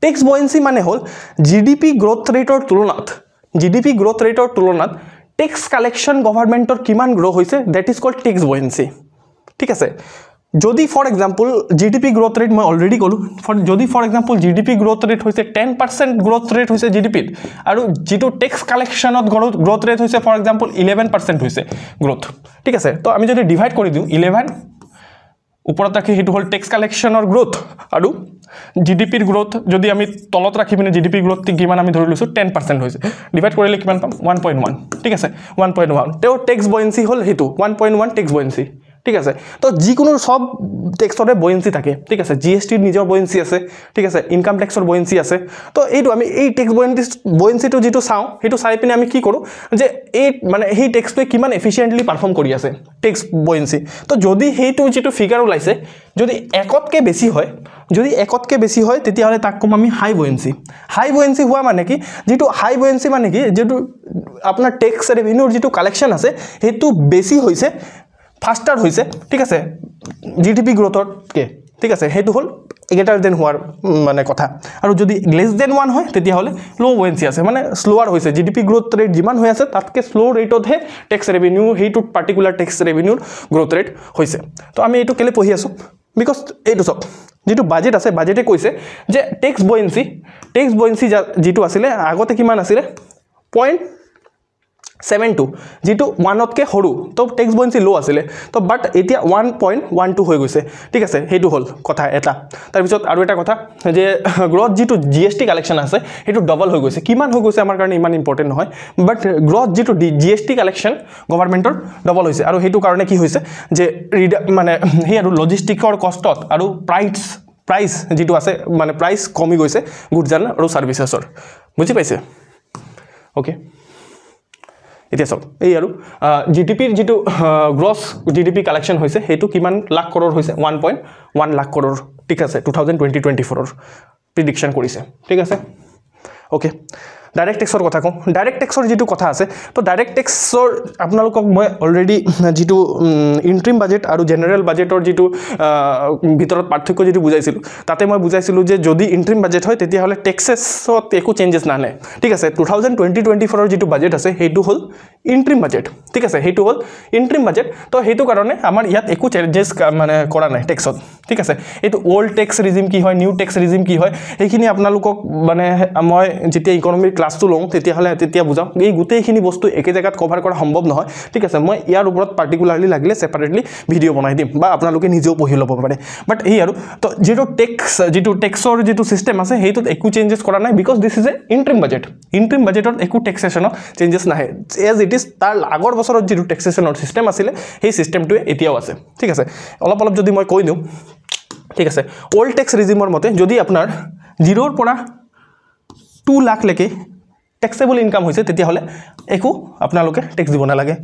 tax buoyancy মানে হল জিডিপি গ্ৰোথ ৰেটৰ তুলনাত টেক্স কালেকশন গভৰ্নমেন্টৰ কিমান গ্ৰো হৈছে that is called tax buoyancy ঠিক আছে যদি for example GDP growth rate মই অলৰেডি কলো যদি for example GDP growth rate হৈছে 10% গ্ৰোথ ৰেট হৈছে জিডিপিত আৰু যেটো টেক্স কালেকশনত গ্ৰোথ ৰেট হৈছে ফৰ এক্সাম্পল 11% হৈছে গ্ৰোথ ঠিক আছে তো আমি যদি ডিভাইড কৰি দিও 11 উপৰত ৰাখি হেতু হল টেক্স কালেকশনৰ গ্ৰোথ আৰু জিডিপিৰ গ্ৰোথ যদি আমি তলত ৰাখি পিনে জিডিপি গ্ৰোথ কিমান আমি ধৰি লৈছো 10% হৈছে ডিভাইড কৰিলে কিমান পাম 1.1 ঠিক আছে 1.1 তেও টেক্স বয়েন্সি হল হেতু 1.1 টেক্স বয়েন্সি ঠিক আছে তো যিকোনো সব টেক্সৰে বয়েন্সি থাকে ঠিক আছে জিএসটিৰ নিজৰ বয়েন্সি আছে ঠিক আছে ইনকাম টেক্সৰ বয়েন্সি আছে তো এইটো আমি এই টেক্স বয়েন্সিটো যেটো চাও হেতু চাই পিনে আমি কি কৰো যে এই মানে এই টেক্সটো কিমান এফিশিয়েন্টলি পাৰফৰ্ম কৰি আছে টেক্স বয়েন্সি তো যদি হেতু যেটো ফিগাৰ ওলাইছে যদি একতকে বেছি হয় তেতিয়া হলে তাক কম আমি হাই বয়েন্সি হোৱা মানে কি যেটো হাই বয়েন্সি মানে কি যেটো আপোনাৰ টেক্স ৰেভিনিউৰ যেটো কালেকশন আছে হেতু বেছি হৈছে ফাস্টাৰ হৈছে ঠিক আছে জিডিপি গ্ৰোথৰ কে ঠিক আছে হেতু হল গ্ৰেটাৰ দেন হোৱাৰ মানে কথা আৰু যদি লেস দেন 1 হয় তেতিয়া হলে লো বয়েন্সি আছে মানে স্লোৱাৰ হৈছে জিডিপি গ্ৰোথ ৰেট যিমান হৈ আছে তাতকে স্লো ৰেটত হে টেক্স ৰেভিনিউ হেতু পাৰ্টিকুলাৰ টেক্স ৰেভিনিউৰ গ্ৰোথ ৰেট হৈছে তো আমি এটো কেলে পঢ়ি আছো বিকজ এটো সব যেটো বাজেট আছে বাজেটে কৈছে যে টেক্স বয়েন্সি যেটো আছিল আগতে কিমান আছিল 0.72 যেটো 1 তকে সৰু তো টেক্স বয়েন্সি লো আছিল তো বাট এতিয়া 1.12 হৈ গৈছে ঠিক আছে হেতু হল কথা এটা তাৰ পিছত আৰু এটা কথা যে গ্ৰোথ যেটো জিএসটি কালেকশন আছে হেতু ডাবল হৈ গৈছে কিমান হৈ গৈছে আমাৰ কাৰণে ইমান ইম্পৰ্টেন্ট নহয় বাট গ্ৰোথ যেটো জিএসটি কালেকশন গভৰ্নমেন্টৰ ডাবল হৈছে আৰু হেতু কাৰণে কি হৈছে যে মানে হে আৰু লজিষ্টিকৰ কষ্টত আৰু প্ৰাইস যেটো আছে মানে প্ৰাইস কমি গৈছে গুডছ আৰু সাৰ্ভিসেছৰ বুজি পাইছে ওকে এতিয়া সব এই আৰু জিডিপিৰ যেটো গ্ৰছ জিডিপি কালেকশন হৈছে হেতু কিমান লাখ কৰৰ হৈছে 1.1 লাখ কৰৰ ঠিক আছে 2020-24 ৰ প্ৰেডিকশন কৰিছে ঠিক আছে ওকে ডাইৰেক্ট টেক্সৰ কথা কম ডাইৰেক্ট টেক্সৰ যেটো কথা আছে তো ডাইৰেক্ট টেক্সৰ আপোনালোকক মই অলৰেডি যেটো ইন্ট্ৰিম বাজেট আৰু জেনাৰেল বাজেটৰ যেটো ভিতৰত পাৰ্থক্য যেটো বুজাইছিল তাতে মই বুজাইছিল যে যদি ইন্ট্ৰিম বাজেট হয় তেতিয়া হলে টেক্সেছত একো চেঞ্জেস নানে ঠিক আছে 2020-24 ৰ যেটো বাজেট আছে হেতু হল ইন্ট্ৰিম বাজেট ঠিক আছে হেতু হল ইন্ট্ৰিম বাজেট তো হেতু কাৰণে আমাৰ ইয়াত একো চেঞ্জেস মানে কৰা নাই টেক্সত ঠিক আছে এটো ওল্ড টেক্স ৰিজিম কি হয় নিউ টেক্স ৰিজিম কি হয় এইখিনি আপোনালোকক মানে মই যেতিয়া ইকোনমি ক্লাসটো লওঁ তেতিয়া বুজাও এই গুটেইখিনি বস্তু একে জায়গাত কভাৰ কৰা সম্ভৱ নহয় ঠিক আছে মই ইয়াৰ ওপৰত পাৰ্টিকুলাৰলি লাগিলে সেপাৰেটলি ভিডিও বনাই দিম বা আপোনালোকে নিজেও পঢ়ি ল'ব পাৰে বাট এই আৰু তো যেটো টেক্সৰ যেটো সিস্টেম আছে হেতুত একো চেঞ্জেস কৰা নাই বিকজ দিস ইজ এ ইন্ট্ৰিম বাজেটত একো টেক্সেশনত চেঞ্জেস নাহে এজ ইট ইজ তাৰ আগৰ বছৰত যেটো টেক্সেশনৰ সিস্টেম আছিল সেই সিস্টেমটোৱে এতিয়াও আছে ঠিক আছে অলপ যদি মই কৈ দিও ঠিক আছে ওল্ড টেক্স ৰিজিমৰ মতে যদি আপোনাৰ 0 ৰ পৰা 2 লাখ লৈকে taxable income hoise tetia hole eku apnaloke tax dibona lage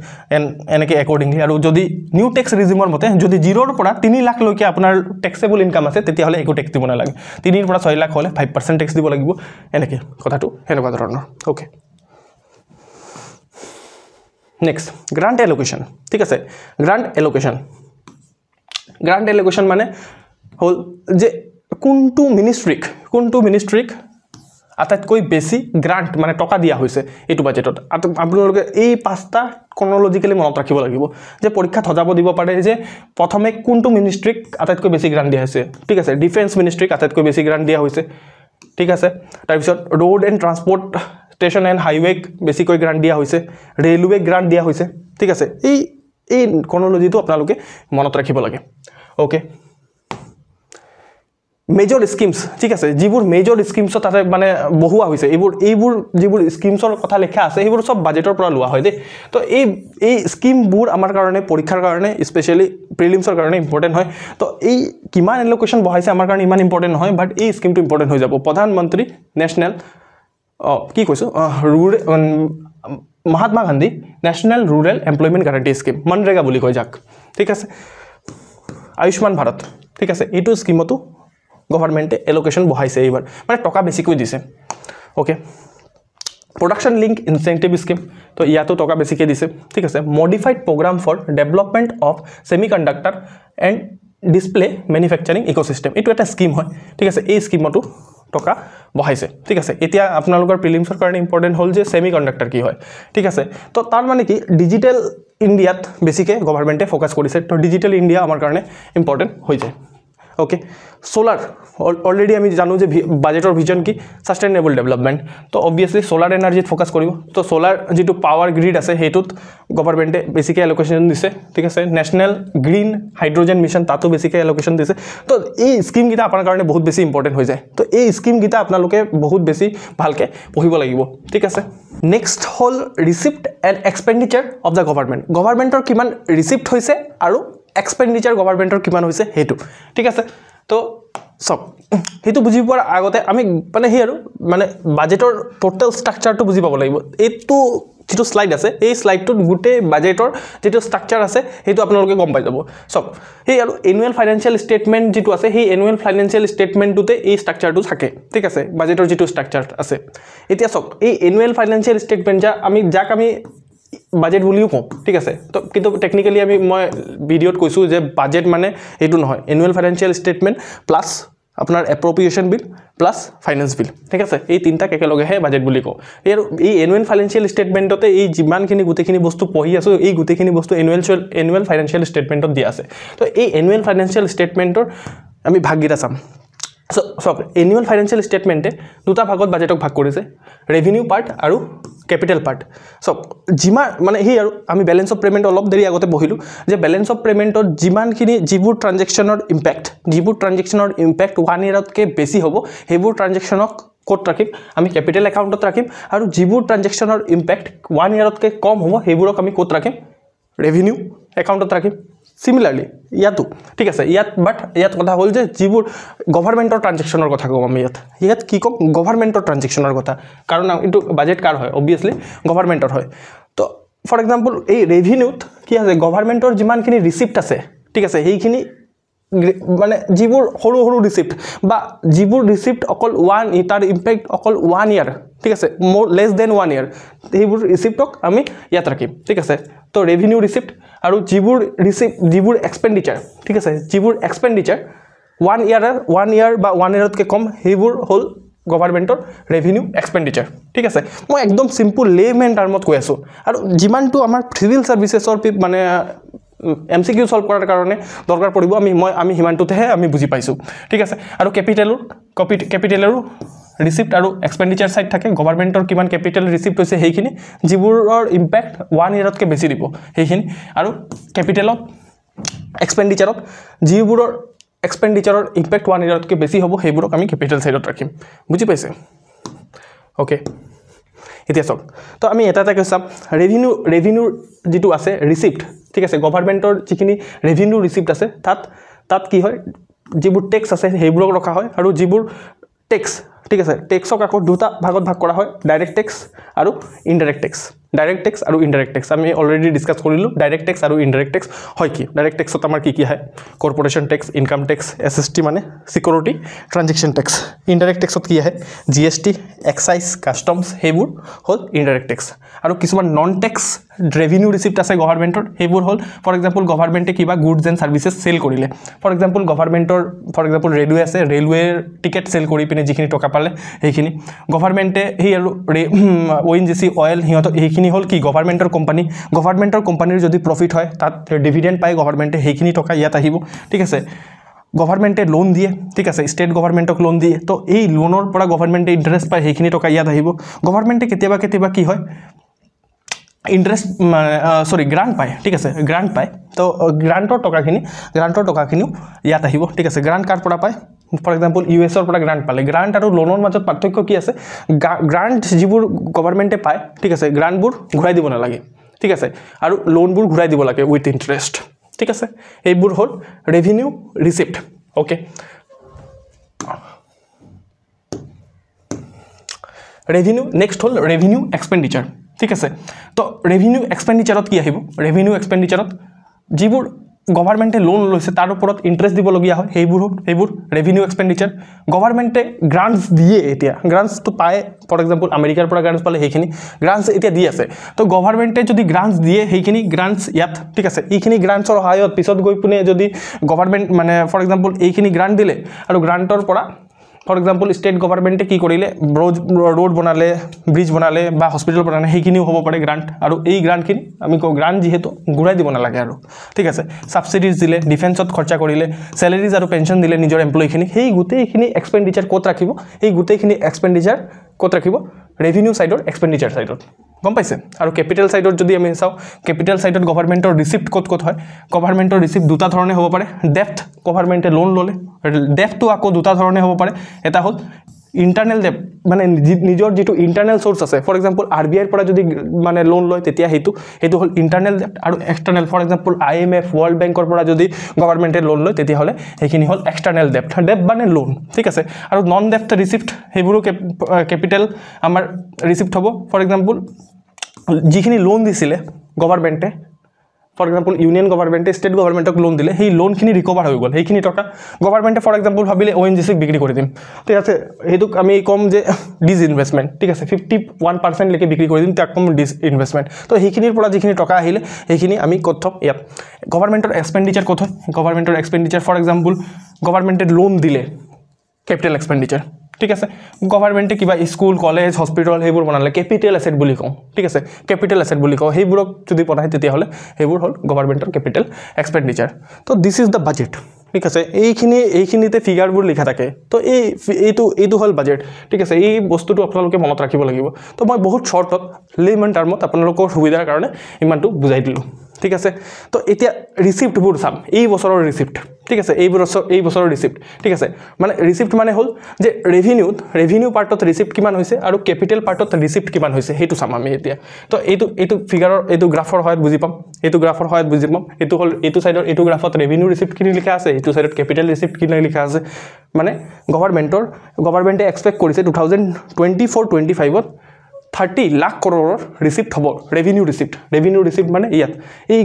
eneke accordingly aru jodi new tax regime mote jodi 0 r pora 3 lakh loike apnar taxable income ase tetia hole eku tax dibona lage 3 r pora 6 lakh hole 5% tax dibo lagibo eneke kotha tu henoka dhoronor okay next grant allocation thik ase grant allocation mane hol je kuntu ministry আটাইতকৈ বেছি গ্ৰান্ট মানে টকা দিয়া হৈছে এটো বাজেটত আপোনালোকে এই পাঁচটা ক্ৰনলজিক্যালি মনত ৰাখিব লাগিব যে পৰীক্ষাত হজাব দিব পাৰে যে প্ৰথমে কোনটো মিনিষ্ট্ৰিক আটাইতকৈ বেছি গ্ৰান্ট দিয়া হৈছে ঠিক আছে ডিফেন্স মিনিষ্ট্ৰিক আটাইতকৈ বেছি গ্ৰান্ট দিয়া হৈছে ঠিক আছে তাৰ পিছত road and transport station and highway বেছিকৈ গ্ৰান্ট দিয়া হৈছে ৰেলৱে গ্ৰান্ট দিয়া হৈছে ঠিক আছে এই ক্ৰনলজিটো আপোনালোকে মনত ৰাখিব লাগে ওকে মেজৰ স্কিমছ ঠিক আছে যিবোৰ মেজৰ স্কিমছ তাতে মানে বহুৱা হৈছে এইবোৰ যিবোৰ স্কিমছৰ কথা লেখা আছে এইবোৰ সব বাজেটৰ পৰা লোৱা হয় দে তো এই স্কিমবোৰ আমাৰ কাৰণে পৰীক্ষাৰ কাৰণে স্পেশালি প্ৰিলিমছৰ কাৰণে ইম্পৰ্টেন্ট হয় তো এই কিমান এলোকেশন বহাইছে আমাৰ কাৰণে ইমান ইম্পৰ্টেন্ট নহয় বাট এই স্কিমটো ইম্পৰ্টেন্ট হৈ যাব প্ৰধানমন্ত্ৰী নেশনাল কি কৈছোঁ Mahatma Gandhi national rural employment guarantee scheme MNREGA বুলি কয় যাক ঠিক আছে আয়ুষ্মান ভাৰত ঠিক আছে এইটো স্কিমতো গভৰ্ণমেণ্টে এলোকেশ্যন বঢ়াইছে এইবাৰ মানে টকা বেছিকৈ দিছে okay production link incentive scheme তো ইয়াতো টকা বেছিকৈ দিছে ঠিক আছে modified program for development of semiconductor and display manufacturing ecosystem এইটো এটা স্কিম হয় ঠিক আছে এই স্কিমতো টকা বঢ়াইছে ঠিক আছে এতিয়া আপোনালোকৰ প্ৰিলিমছৰ কাৰণে ইম্পৰ্টেন্ট হ'ল যে সেমিকন্ডাক্টৰ কি হয় ঠিক আছে তো তাৰ মানে কি ডিজিটেল ইণ্ডিয়াত বেছিকৈ গভৰ্ণমেণ্টে ফোকাস কৰিছে তো ডিজিটেল ইণ্ডিয়া আমাৰ কাৰণে ইম্পৰ্টেন্ট হৈ যায় ओके सोलार ऑलरेडी आमी जानो जे बजेटर विजन की सस्टेनेबल डेवलपमेंट तो ऑब्वियसली सोलार एनार्जी फोकस करिब तो सोलार जिटु पावर ग्रिड আছে हेतुत गवर्नमेंटे बेसिक एलोकेशन दिसे ठीक আছে नेशनल ग्रीन हाइड्रोजन मिशन तातो बेसिक एलोकेशन दिसे तो এই স্কিম গিটা আপোনাৰ কাৰণে বহুত বেছি ইম্পৰ্টেন্ট হৈ যায় তো এই স্কিম গিটা আপোনালোকে বহুত বেছি ভালকে পঢ়িব লাগিব ঠিক আছে নেক্সট হল receipt and expenditure of the গভৰ্নমেণ্টৰ কিমান ৰিসিপ্ট হৈছে আৰু एक्सपेंडिचार गवर्नमेंटर किमान होइसे हेतु ठीक আছে তো সব হেতু বুজি পোৱাৰ আগতে আমি মানে হে আৰু মানে বাজেটৰ টোটাল স্ট্ৰাকচাৰটো বুজি পাব লাগিব এটো যেটো স্লাইড আছে এই স্লাইডটো গুটে বাজেটৰ যেটো স্ট্ৰাকচাৰ আছে হেতু আপোনালোকে গম পাই যাব সব হে আৰু এনুৱেল ফাইনান্সিয়েল স্টেটমেন্ট যেটো আছে হে এনুৱেল ফাইনান্সিয়েল স্টেটমেন্টটোতে এই স্ট্ৰাকচাৰটো থাকে ঠিক আছে বাজেটৰ যেটো স্ট্ৰাকচাৰ আছে এতিয়া সব এই এনুৱেল ফাইনান্সিয়েল স্টেটমেন্ট আমি যাক আমি বাজেট বুলিও কওঁ ঠিক আছে তো কিন্তু টেকনিক্যালি আমি মই ভিডিওত কৈছো যে বাজেট মানে এটো নহয় এনুৱেল ফাইনান্সিয়েল স্টেটমেন্ট প্লাস আপোনাৰ এপ্ৰোপ্ৰিয়েশন বিল প্লাস ফাইনান্স বিল ঠিক আছে এই তিনটা একেলগে হে বাজেট বুলি কওঁ এই এনুৱেল ফাইনান্সিয়েল স্টেটমেন্টতে এই যিমানখিনি গুটেখিনি বস্তু পঢ়ি আছো এই গুটেখিনি বস্তু এনুৱেল ফাইনান্সিয়েল স্টেটমেন্টত দিয়া আছে তো এই এনুৱেল ফাইনান্সিয়েল স্টেটমেন্টৰ আমি ভাগগিটা চাম সো এনুৱেল ফাইনান্সিয়েল স্টেটমেন্টে দুটা ভাগত বাজেটক ভাগ কৰিছে ৰেভিনিউ পাৰ্ট আৰু कैपिटल पार्ट सब जिमा माने हि आरो आमी बैलेंस ऑफ पेमेंट अलप देरी आगते बहिलु जे बैलेंस ऑफ पेमेंटर जिमानखिनि जिबुर ट्रांजैक्शनर इम्पैक्ट 1 इयरत के बेसी होबो हेबुर ट्रांजैक्शनक कोट राखिम आमी कैपिटल अकाउंटत राखिम आरो जिबुर ट्रांजैक्शनर इम्पैक्ट 1 इयरत के कम होबो हेबुरक आमी कोट राखिम रेवेन्यू अकाउंटत राखिम सिमिलारली यातो ठीक আছে বাট ইয়াত কথা হল যে জিবুৰ গভৰ্ণমেণ্টৰ ট্ৰানজেকশনৰ কথা কম আমি ইয়াত কি কম গভৰ্ণমেণ্টৰ ট্ৰানজেকশনৰ কথা কাৰণ ইটো বাজেট কাৰ হয় অবভিয়াসলি গভৰ্ণমেণ্টৰ হয় তো ফৰ এক্সাম্পল এই ৰেভিনিউত কি আছে গভৰ্ণমেণ্টৰ যিমানখিনি ৰিসিপ্ট আছে ঠিক আছে সেইখিনি মানে জিবুৰ হৰু হৰু ৰিসিপ্ট বা জিবুৰ ৰিসিপ্ট অকল 1 ইটাৰ ইম্পেক্ট অকল 1 ইয়াৰ ঠিক আছে মোৰ লেস দেন 1 ইয়াৰ এইবুৰ ৰিসিপ্টক আমি ইয়াত ৰাখিম ঠিক আছে তো ৰেভিনিউ ৰিসিপ্ট আৰু জিবুৰ এক্সপেন্ডিচাৰ ঠিক আছে জিবুৰ এক্সপেন্ডিচাৰ 1 ইয়াৰ বা 1 ইয়াৰতকে কম হেবুৰ হল গভৰ্ণমেণ্টৰ ৰেভিনিউ এক্সপেন্ডিচাৰ ঠিক আছে মই একদম সিম্পল লেমেন টাৰ্মত কৈ আছো আৰু যিমানটো আমাৰ সিভিল সাৰ্ভিসেছৰ মানে এমসিকিউ সলভ কৰাৰ কাৰণে দৰকাৰ পৰিব আমি হিমানটোতেহে আমি বুজি পাইছো ঠিক আছে আৰু ক্যাপিটেলৰো ৰিসিপ্ট আৰু এক্সপেন্ডিচাৰ সাইড থাকে গভৰ্ণমেণ্টৰ কিমান ক্যাপিটেল ৰিসিপ্ট হৈছে হেইখিনি জিবুৰৰ ইম্পেক্ট 1 ইয়াৰতকে বেছি দিব হেইখিনি আৰু ক্যাপিটেলত এক্সপেন্ডিচাৰত জিবুৰৰ এক্সপেন্ডিচাৰৰ ইম্পেক্ট 1 ইয়াৰতকে বেছি হ'ব হেইবোৰক আমি ক্যাপিটেল সাইডত ৰাখিম বুজি পাইছে ওকে এতিয়া সব তো আমি এটা কৈছাম ৰেভিনিউ যেটো আছে ৰিসিপ্ট ঠিক আছে গভৰ্ণমেণ্টৰ যিখিনি ৰেভিনিউ ৰিসিপ্ট আছে তাত কি হয় যিবোৰ ট্যাক্স আছে হেইবোৰক ৰখা হয় আৰু যিবোৰ ট্যাক্স ঠিক আছে ট্যাক্সক আকৌ দুটা ভাগত ভাগ কৰা হয় ডাইৰেক্ট ট্যাক্স আৰু ইনডাইৰেক্ট ট্যাক্স আৰু ইনডাইৰেক্ট ট্যাক্স আমি অলৰেডি ডিসকাস কৰিলো ডাইৰেক্ট ট্যাক্স আৰু ইনডাইৰেক্ট ট্যাক্স হয় কি ডাইৰেক্ট ট্যাক্সত আমাৰ কি হয় corporation tax income tax SST মানে সিকিউৰিটি ট্ৰানজেকশন ট্যাক্স ইনডাইৰেক্ট ট্যাক্সত কি হয় জিএসটি এক্সাইজ কাস্টমছ হেবুৰ হল ইনডাইৰেক্ট ট্যাক্স আৰু কিছুমান নন ট্যাক্স ৰেভিনিউ ৰিসিপ্ট আছে গভৰ্ণমেণ্টৰ হেবুৰ হল ফৰ এক্সাম্পল গভৰ্ণমেণ্টে কিবা গুডছ এণ্ড সাৰ্ভিসেছ সেল কৰিলে ফৰ এক্সাম্পল ৰেলৱে আছে ৰেলৱেৰ টিকেট সেল কৰি পিনে যিখিনি টকা পালে হেইখিনি গভৰ্ণমেণ্টে হেই আৰু ওএনজিসি অয়েল হিয়ত হেইখিনি হল কি গভৰ্ণমেণ্টৰ কোম্পানীৰ যদি প্ৰফিট হয় তাত ডিভিডেন্ড পাই গভৰ্ণমেণ্টে হেইখিনি টকা ইয়াত আহিব ঠিক আছে গভৰ্ণমেণ্টে লোন দিয়ে ঠিক আছে স্টেট গভৰ্ণমেণ্টক লোন দিয়ে তো এই লোনৰ পৰা গভৰ্ণমেণ্টে ইন্টাৰেষ্ট পাই হেইখিনি টকা ইয়াত আহিব গভৰ্ণমেণ্টে কেতিয়াবা কি হয় ইন্টাৰেস্ট গ্ৰান্ট পায় ঠিক আছে গ্ৰান্ট পায় তো গ্ৰান্টৰ টকাখিনি ইয়াত আহিব ঠিক আছে গ্ৰান্ট কাৰ পৰা পায় ফৰ এক্সাম্পল ইউএছৰ পৰা গ্ৰান্ট পালে গ্ৰান্ট আৰু লোনৰ মাজত পাৰ্থক্য কি আছে গ্ৰান্ট যিবোৰ গভৰ্ণমেণ্টে পায় ঠিক আছে গ্ৰান্টবোৰ ঘূৰাই দিব নালাগে ঠিক আছে আৰু লোনবোৰ ঘূৰাই দিব লাগে উইথ ইন্টাৰেষ্ট ঠিক আছে এইবোৰ হল ৰেভিনিউ ৰিসিপ্ট ওকে ৰেভিনিউ নেক্সট হ'ল ৰেভিনিউ এক্সপেণ্ডিচাৰ ঠিক আছে তো ৰেভিনিউ এক্সপেণ্ডিচাৰত কি আহিব ৰেভিনিউ এক্সপেণ্ডিচাৰত যিবোৰ গভৰ্ণমেণ্টে লোন লৈছে তাৰ ওপৰত ইণ্টাৰেষ্ট দিবলগীয়া হয় সেইবোৰ ৰেভিনিউ এক্সপেণ্ডিচাৰ গভৰ্ণমেণ্টে গ্ৰাণ্টছ দিয়ে এতিয়া গ্ৰাণ্টছটো পায় ফৰ এক্সাম্পল আমেৰিকাৰ পৰা গ্ৰাণ্টছ পালে সেইখিনি গ্ৰাণ্টছ এতিয়া দি আছে তো গভৰ্ণমেণ্টে যদি গ্ৰাণ্টছ দিয়ে সেইখিনি গ্ৰাণ্টছ ইয়াত ঠিক আছে এইখিনি গ্ৰাণ্টছৰ সহায়ত পিছত গৈ পিনে যদি গভৰ্ণমেণ্ট মানে ফৰ এক্সাম্পল এইখিনি গ্ৰাণ্ট দিলে আৰু গ্ৰাণ্টৰ পৰা ফৰ এক্সাম্পল ষ্টেট গভৰ্ণমেণ্টে কি কৰিলে ৰোড বনালে ব্ৰিজ বনালে বা হস্পিটেল বনালে সেইখিনিও হ'ব পাৰে গ্ৰাণ্ট আৰু এই গ্ৰাণ্টখিনি আমি কওঁ গ্ৰাণ্ট যিহেতু ঘূৰাই দিব নালাগে আৰু ঠিক আছে ছাবচিডিজ দিলে ডিফেন্সত খৰচা কৰিলে চেলেৰিজ আৰু পেঞ্চন দিলে নিজৰ এমপ্লয়ীখিনি সেই গোটেইখিনি এক্সপেণ্ডিচাৰ ক'ত ৰাখিব এই গোটেইখিনি এক্সপেণ্ডিচাৰ ক'ত ৰাখিব ৰেভিনিউ ছাইডৰ এক্সপেণ্ডিচাৰ ছাইডত গম পাইছে আৰু কেপিটেল ছাইডত যদি আমি চাওঁ কেপিটেল ছাইডত গভৰ্ণমেণ্টৰ ৰিচিপ্ট ক'ত হয় গভৰ্ণমেণ্টৰ ৰিচিপ্ট দুটা ধৰণে হ'ব পাৰে ডেপ্ট গভৰ্ণমেণ্টে লোন ল'লে ডেপ্টটো আকৌ দুটা ধৰণে হ'ব পাৰে এটা হ'ল ইণ্টাৰনেল ডেপ্ট মানে নিজৰ যিটো ইণ্টাৰনেল চ'ৰ্চ আছে ফৰ এক্সাম্পল RBIৰ পৰা যদি মানে লোন লয় তেতিয়া সেইটো হ'ল ইণ্টাৰনেল ডেপ্ট আৰু external for example IMF world বেংকৰ পৰা যদি গভৰ্ণমেণ্টে লোন লয় তেতিয়াহ'লে সেইখিনি হ'ল এক্সটাৰ্নেল ডেপ্ট মানে লোন ঠিক আছে আৰু নন ডেপ্ট ৰিচিপ্ট সেইবোৰো কেপিটেল আমাৰ ৰিচিপ্ট হ'ব ফৰ এক্সাম্পল যিখিনি লোন দিছিলে গভৰ্ণমেণ্টে ফৰ এক্সাম্পল ইউনিয়ন গভৰ্ণমেণ্টে ষ্টেট গভৰ্ণমেণ্টক লোন দিলে সেই লোনখিনি ৰিকভাৰ হৈ গ'ল সেইখিনি টকা গভৰ্ণমেণ্টে ফৰ এক্সাম্পল ভাবিলে ONGCক বিক্ৰী কৰি দিম ঠিক আছে সেইটোক আমি ক'ম যে ডিসইনভেষ্টমেণ্ট ঠিক আছে 51% লৈকে বিক্ৰী কৰি দিম তাক ক'ম ডিসইনভেষ্টমেণ্ট তো সেইখিনিৰ পৰা যিখিনি টকা আহিলে সেইখিনি আমি ক'ত থম ইয়াত গভৰ্ণমেণ্টৰ এক্সপেণ্ডিচাৰ ক'ত হয় গভৰ্ণমেণ্টৰ এক্সপেণ্ডিচাৰ ফৰ এক্সাম্পল গভৰ্ণমেণ্টে লোন দিলে কেপিটেল এক্সপেণ্ডিচাৰ ঠিক আছে গভৰ্ণমেণ্টে কিবা স্কুল কলেজ হস্পিটেল সেইবোৰ বনালে কেপিটেল এছেট বুলি কওঁ ঠিক আছে কেপিটেল এছেট বুলি কওঁ সেইবোৰক যদি পঢ়ায় তেতিয়াহ'লে সেইবোৰ হ'ল গভৰ্ণমেণ্টৰ কেপিটেল এক্সপেণ্ডিচাৰ তো দিছ ইজ দ্য বাজেট ঠিক আছে এইখিনিতে ফিগাৰবোৰ লিখা থাকে তো এইটো হ'ল বাজেট ঠিক আছে এই বস্তুটো আপোনালোকে মনত ৰাখিব লাগিব তো মই বহুত শ্বৰ্টত লেইমান টাৰ্মত আপোনালোকৰ সুবিধাৰ কাৰণে ইমানটো বুজাই দিলোঁ ঠিক আছে তো এতিয়া ৰিচিপ্টবোৰ চাম এই বছৰৰ ৰিচিপ্ট ঠিক আছে এই বছৰৰ ৰিচিপ্ট ঠিক আছে মানে ৰিচিপ্ট মানে হ'ল যে ৰেভিনিউ পাৰ্টত ৰিচিপ্ট কিমান হৈছে আৰু কেপিটেল পাৰ্টত ৰিচিপ্ট কিমান হৈছে সেইটো চাম আমি এতিয়া তো এইটো ফিগাৰৰ এইটো গ্ৰাফৰ সহায়ত বুজি পাম এইটো হ'ল এইটো ছাইডৰ এইটো গ্ৰাফত ৰেভিনিউ ৰিচিপ্ট কিনি লিখা আছে এইটো ছাইডত কেপিটেল ৰিচিপ্ট কিনি লিখা আছে মানে গভৰ্ণমেণ্টে এক্সপেক্ট কৰিছে 2024-25ত 30 লাখ কৰোৰৰ ৰিচিপ্ট হ'ব ৰেভিনিউ ৰিচিপ্ট মানে ইয়াত এই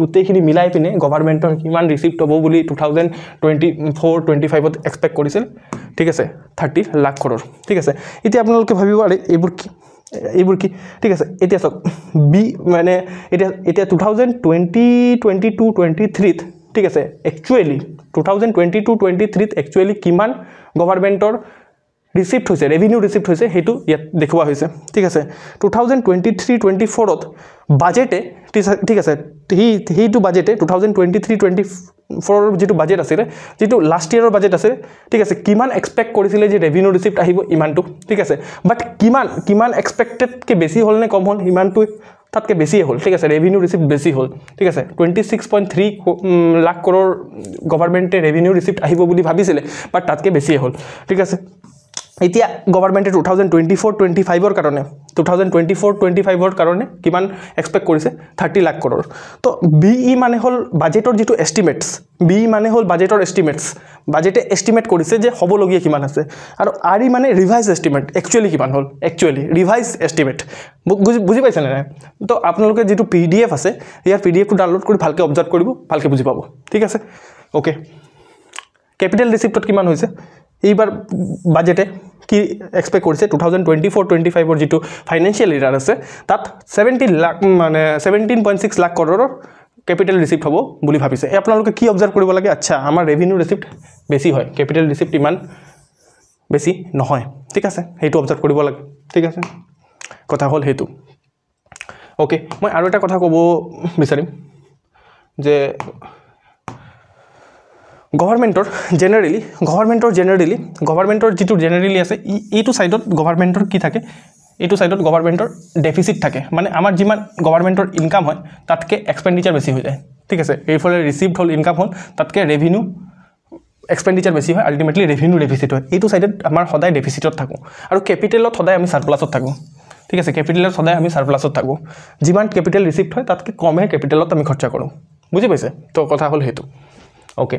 গোটেইখিনি মিলাই পিনে গভৰ্ণমেণ্টৰ কিমান ৰিচিপ্ট হ'ব বুলি 2024-25ত এক্সপেক্ট কৰিছিল ঠিক আছে 30 লাখ কৰোৰ ঠিক আছে এতিয়া আপোনালোকে ভাবিব আৰে এইবোৰ কি ঠিক আছে এতিয়া চাওক মানে এতিয়া 2022-23ত ঠিক আছে একচুয়ালি 2022-23ত একচুয়ালি কিমান গভৰ্ণমেণ্টৰ ৰিচিপ্ট হৈছে ৰেভিনিউ ৰিচিপ্ট হৈছে সেইটো ইয়াত দেখুওৱা হৈছে ঠিক আছে 2023-24ত বাজেটে ঠিক আছে সেইটো বাজেটে 2023-24ৰ যিটো বাজেট আছিল যিটো লাষ্ট ইয়াৰৰ বাজেট আছে ঠিক আছে কিমান এক্সপেক্ট কৰিছিলে যে ৰেভিনিউ ৰিচিপ্ট আহিব ইমানটো ঠিক আছে বাট কিমান এক্সপেক্টেডকে বেছি হ'ল নে কম হ'ল ইমানটো তাতকে বেছিয়ে হ'ল ঠিক আছে ৰেভিনিউ ৰিচিপ্ট বেছি হ'ল ঠিক আছে 26.3 লাখ কৰোৰ গভৰ্ণমেণ্টে ৰেভিনিউ ৰিচিপ্ট আহিব বুলি ভাবিছিলে বাট তাতকে বেছিয়ে হ'ল ঠিক আছে এতিয়া গভৰ্ণমেণ্টে 2024-25ৰ কাৰণে কিমান এক্সপেক্ট কৰিছে 30 লাখ কৰোৰ তো BE মানে হ'ল বাজেটৰ যিটো এষ্টিমেটছ বাজেটে এষ্টিমেট কৰিছে যে হ'বলগীয়া কিমান আছে আৰু RE মানে ৰিভাইজ এষ্টিমেট একচুয়ালি কিমান হ'ল ৰিভাইজ এষ্টিমেট বুজি পাইছেনে নাই তো আপোনালোকে যিটো PDF আছে ইয়াৰ PDFটো ডাউনলোড কৰি ভালকৈ অবজাৰ্ভ কৰিব ভালকৈ বুজি পাব ঠিক আছে ওকে কেপিটেল ৰিচিপ্টত কিমান হৈছে এইবাৰ বাজেটে কি এক্সপেক্ট কৰিছে 2024-25ৰ যিটো ফাইনেন্সিয়েল ইয়াৰ আছে তাত 17.6 লাখ কৰোৰৰ কেপিটেল ৰিচিপ্ট হ'ব বুলি ভাবিছে আপোনালোকে কি অবজাৰ্ভ কৰিব লাগে আচ্ছা আমাৰ ৰেভিনিউ ৰিচিপ্ট বেছি হয় কেপিটেল ৰিচিপ্ট ইমান বেছি নহয় ঠিক আছে সেইটো অবজাৰ্ভ কৰিব লাগে ঠিক আছে কথা হ'ল সেইটো ওকে মই আৰু এটা কথা ক'ব বিচাৰিম যে গভৰ্ণমেণ্টৰ যিটো জেনেৰেলি আছে এইটো সাইডত গভৰ্ণমেণ্টৰ কি থাকে এইটো সাইডত গভৰ্ণমেণ্টৰ ডেফিসিট থাকে মানে আমাৰ যিমান গভৰ্ণমেণ্টৰ ইনকাম হয় তাতকে এক্সপেণ্ডিচাৰ বেছি হৈ যায় ঠিক আছে এইফালে ৰিচিপ্ট হ'ল ইনকাম হ'ল তাতকে ৰেভিনিউ এক্সপেণ্ডিচাৰ বেছি হয় আলটিমেটলি ৰেভিনিউ ডেফিসিট হয় এইটো সাইডত আমাৰ সদায় ডেফিসিটত থাকো আৰু কেপিটেলত সদায় আমি সাৰপ্লাসত থাকো ঠিক আছে কেপিটেলত সদায় আমি সাৰপ্লাসত থাকো যিমান কেপিটেল ৰিচিপ্ট হয় তাতকে কমহে কেপিটেলত আমি খৰচা কৰোঁ বুজি পাইছে তো কথা হ'ল হেতু ওকে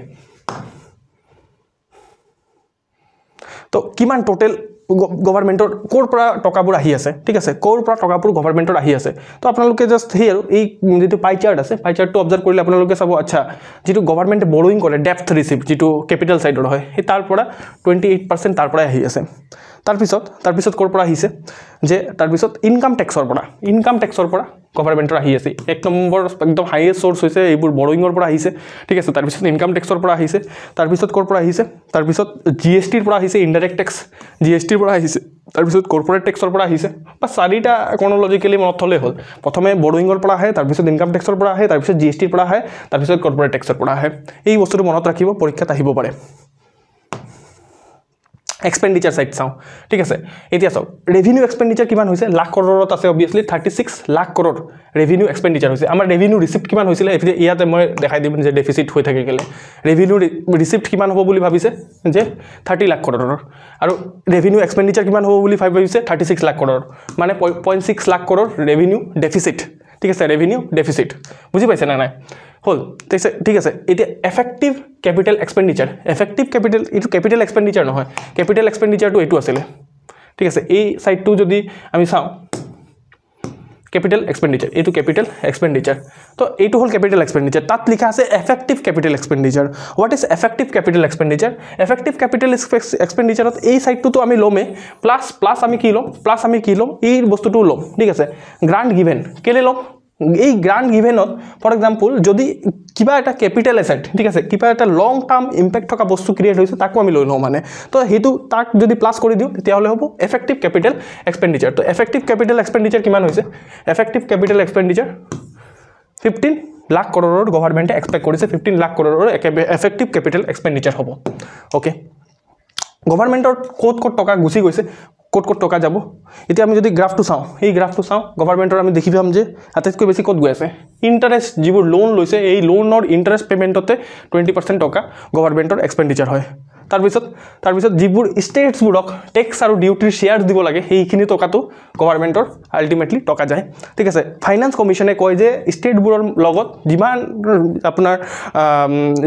তো কিমান টোটাল গভৰ্ণমেণ্টৰ ক'ৰ পৰা টকাবোৰ আহি আছে ঠিক আছে ক'ৰ পৰা টকাবোৰ গভৰ্ণমেণ্টৰ আহি আছে তো আপোনালোকে জাষ্ট সেই আৰু এই যেটো পাই চাৰ্ট আছে পাই চাৰ্টটো অবজাৰ্ভ কৰিলে আপোনালোকে চাব আচ্ছা যেটো গভৰ্ণমেণ্টে বৰোইং কৰে ডেপ্থ ৰিচিপ্ট যেটো ক্যাপিটাল সাইডৰ হয় সেই তাৰ পৰা 28% তাৰ পৰা আহি আছে তাৰপিছত ক'ৰ পৰা আহিছে যে তাৰপিছত ইনকাম টেক্সৰ পৰা গভৰ্ণমেণ্টৰ আহি আছে এক নম্বৰ একদম হাইয়েষ্ট সোৰ্স হৈছে এইবোৰ বৰোইঙৰ পৰা আহিছে ঠিক আছে তাৰপিছত ইনকাম টেক্সৰ পৰা আহিছে তাৰপিছত ক'ৰ পৰা আহিছে তাৰপিছত জিএসটিৰ পৰা আহিছে ইনডাইৰেক্ট টেক্স জিএসটিৰ পৰা আহিছে তাৰপিছত কৰ্পোৰেট টেক্সৰ পৰা আহিছে বা চাৰিটা ক্ৰনলজিক্যালি মনত থলে হ'ল প্ৰথমে বৰোইঙৰ পৰা আহে তাৰপিছত ইনকাম টেক্সৰ পৰা আহে তাৰপিছত জিএসটিৰ পৰা আহে তাৰপিছত কৰ্পোৰেট টেক্সৰ পৰা আহে এই বস্তুটো মনত ৰাখিব পৰীক্ষাত আহিব পাৰে एक्सपेंडिचर साइड चाও ঠিক আছে এতিয়া চাও ৰেভিনিউ এক্সপেন্ডিচাৰ কিমান হৈছে লাখ কৰৰত আছে অবিয়াসলি 36 লাখ কৰৰ ৰেভিনিউ এক্সপেন্ডিচাৰ হৈছে আমাৰ ৰেভিনিউ ৰিসিপ্ট কিমান হৈছিল ইয়াতে মই দেখাই দিম যে ডেফিসিট হৈ থাকে গলে ৰেভিনিউ ৰিসিপ্ট কিমান হ'ব বুলি ভাবিছে যে 30 লাখ কৰৰৰ আৰু ৰেভিনিউ এক্সপেন্ডিচাৰ কিমান হ'ব বুলি ভাবিছে 36 লাখ কৰৰৰ মানে 0.6 লাখ কৰৰ ৰেভিনিউ ডেফিসিট ঠিক আছে ৰেভিনিউ ডেফিসিট বুজি পাইছে না নাই হল ঠিক আছে এটা effective capital expenditure effective capital ইটো ক্যাপিটাল এক্সপেন্ডিচাৰ নহয় ক্যাপিটাল এক্সপেন্ডিচাৰটো এটো আছিল ঠিক আছে এই সাইডটো যদি আমি চাও ক্যাপিটাল এক্সপেন্ডিচাৰ এটো ক্যাপিটাল এক্সপেন্ডিচাৰ তো এটো হল ক্যাপিটাল এক্সপেন্ডিচাৰ তাত লিখা আছে effective capital expenditure what is effective capital expenditure effective capital এক্সপেন্ডিচাৰত এই সাইডটো আমি লমে প্লাস আমি কি লম এই বস্তুটো লম ঠিক আছে গ্ৰান্ট গিভেন কেলে লম এই গ্ৰান্ট গিভেনত ফৰ এক্সাম্পল যদি কিবা এটা ক্যাপিটাল এসেট ঠিক আছে কিবা এটা লং টার্ম ইম্প্যাক্ট থকা বস্তু ক্ৰিয়েট হৈছে তাকো আমি লৈ লওঁ মানে তো হেতু তাক যদি প্লাস কৰি দিও তেতিয়া হলে হ'ব এফেক্টিভ ক্যাপিটাল এক্সপেন্ডিচাৰ তো এফেক্টিভ ক্যাপিটাল এক্সপেন্ডিচাৰ কিমান হৈছে এফেক্টিভ ক্যাপিটাল এক্সপেন্ডিচাৰ 15 লাখ কৰৰৰ গভৰ্ণমেণ্টে এক্সপেক্ট কৰিছে 15 লাখ কৰৰৰ এফেক্টিভ ক্যাপিটাল এক্সপেন্ডিচাৰ হ'ব ওকে গভৰ্ণমেণ্টৰ কোট টকা গুছি গৈছে কোট টকা যাব এতিয়া আমি যদি গ্ৰাফটো চাও এই গ্ৰাফটো চাও গভৰ্ণমেণ্টৰ আমি দেখি পাম যে আটাইতকৈ বেছি কোট গৈ আছে ইন্টাৰেস্ট যিবোৰ লোন লৈছে এই লোনৰ ইন্টাৰেস্ট পেমেন্টতে 20% টকা গভৰ্ণমেণ্টৰ এক্সপেন্ডিচাৰ হয় তাৰপিছত যিবোৰ ষ্টেটছবোৰক টেক্স আৰু ডিউটিৰ শেয়াৰ দিব লাগে সেইখিনি টকাটো গভৰ্ণমেণ্টৰ আলটিমেটলি টকা যায় ঠিক আছে ফাইনান্স কমিশনে কয় যে ষ্টেটবোৰৰ লগত যিমান আপোনাৰ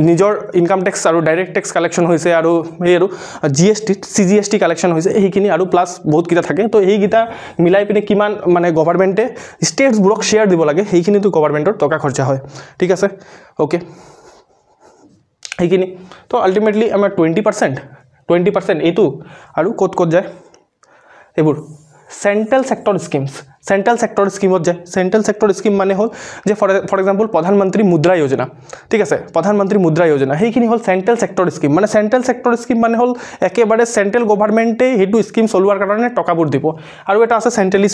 নিজৰ ইনকাম টেক্স আৰু ডাইৰেক্ট টেক্স কালেকশন হৈছে আৰু এই আৰু জিএসটি সিজিএসটি কালেকশন হৈছে এইখিনি আৰু প্লাস বহুত কিটা থাকে তো এই গিটা মিলাই পিনে কিমান মানে গভৰ্ণমেণ্টে ষ্টেটছবোৰক শেয়াৰ দিব লাগে সেইখিনিটো গভৰ্ণমেণ্টৰ টকা খৰচা হয় ঠিক আছে ওকে এইখিনি তো আলটিমেটলি আমাৰ 20% এটো আৰু কোট যায় এবোৰ সেন্ট্রাল সেক্টর স্কিমত যায় সেন্ট্রাল সেক্টর স্কিম মানে হল যে ফর এক্সাম্পল প্রধানমন্ত্রী মুদ্রা যোজনা ঠিক আছে প্রধানমন্ত্রী মুদ্রা যোজনা সেইখিনি হল সেন্ট্রাল সেক্টর স্কিম মানে সেন্ট্রাল সেক্টর স্কিম মানে হল একেবারে সেন্ট্রাল গভর্নমেন্টে হেতু স্কিম চলোৱাৰ কাৰণে টকাবোৰ দিব আৰু এটা আছে সেন্ট্ৰালি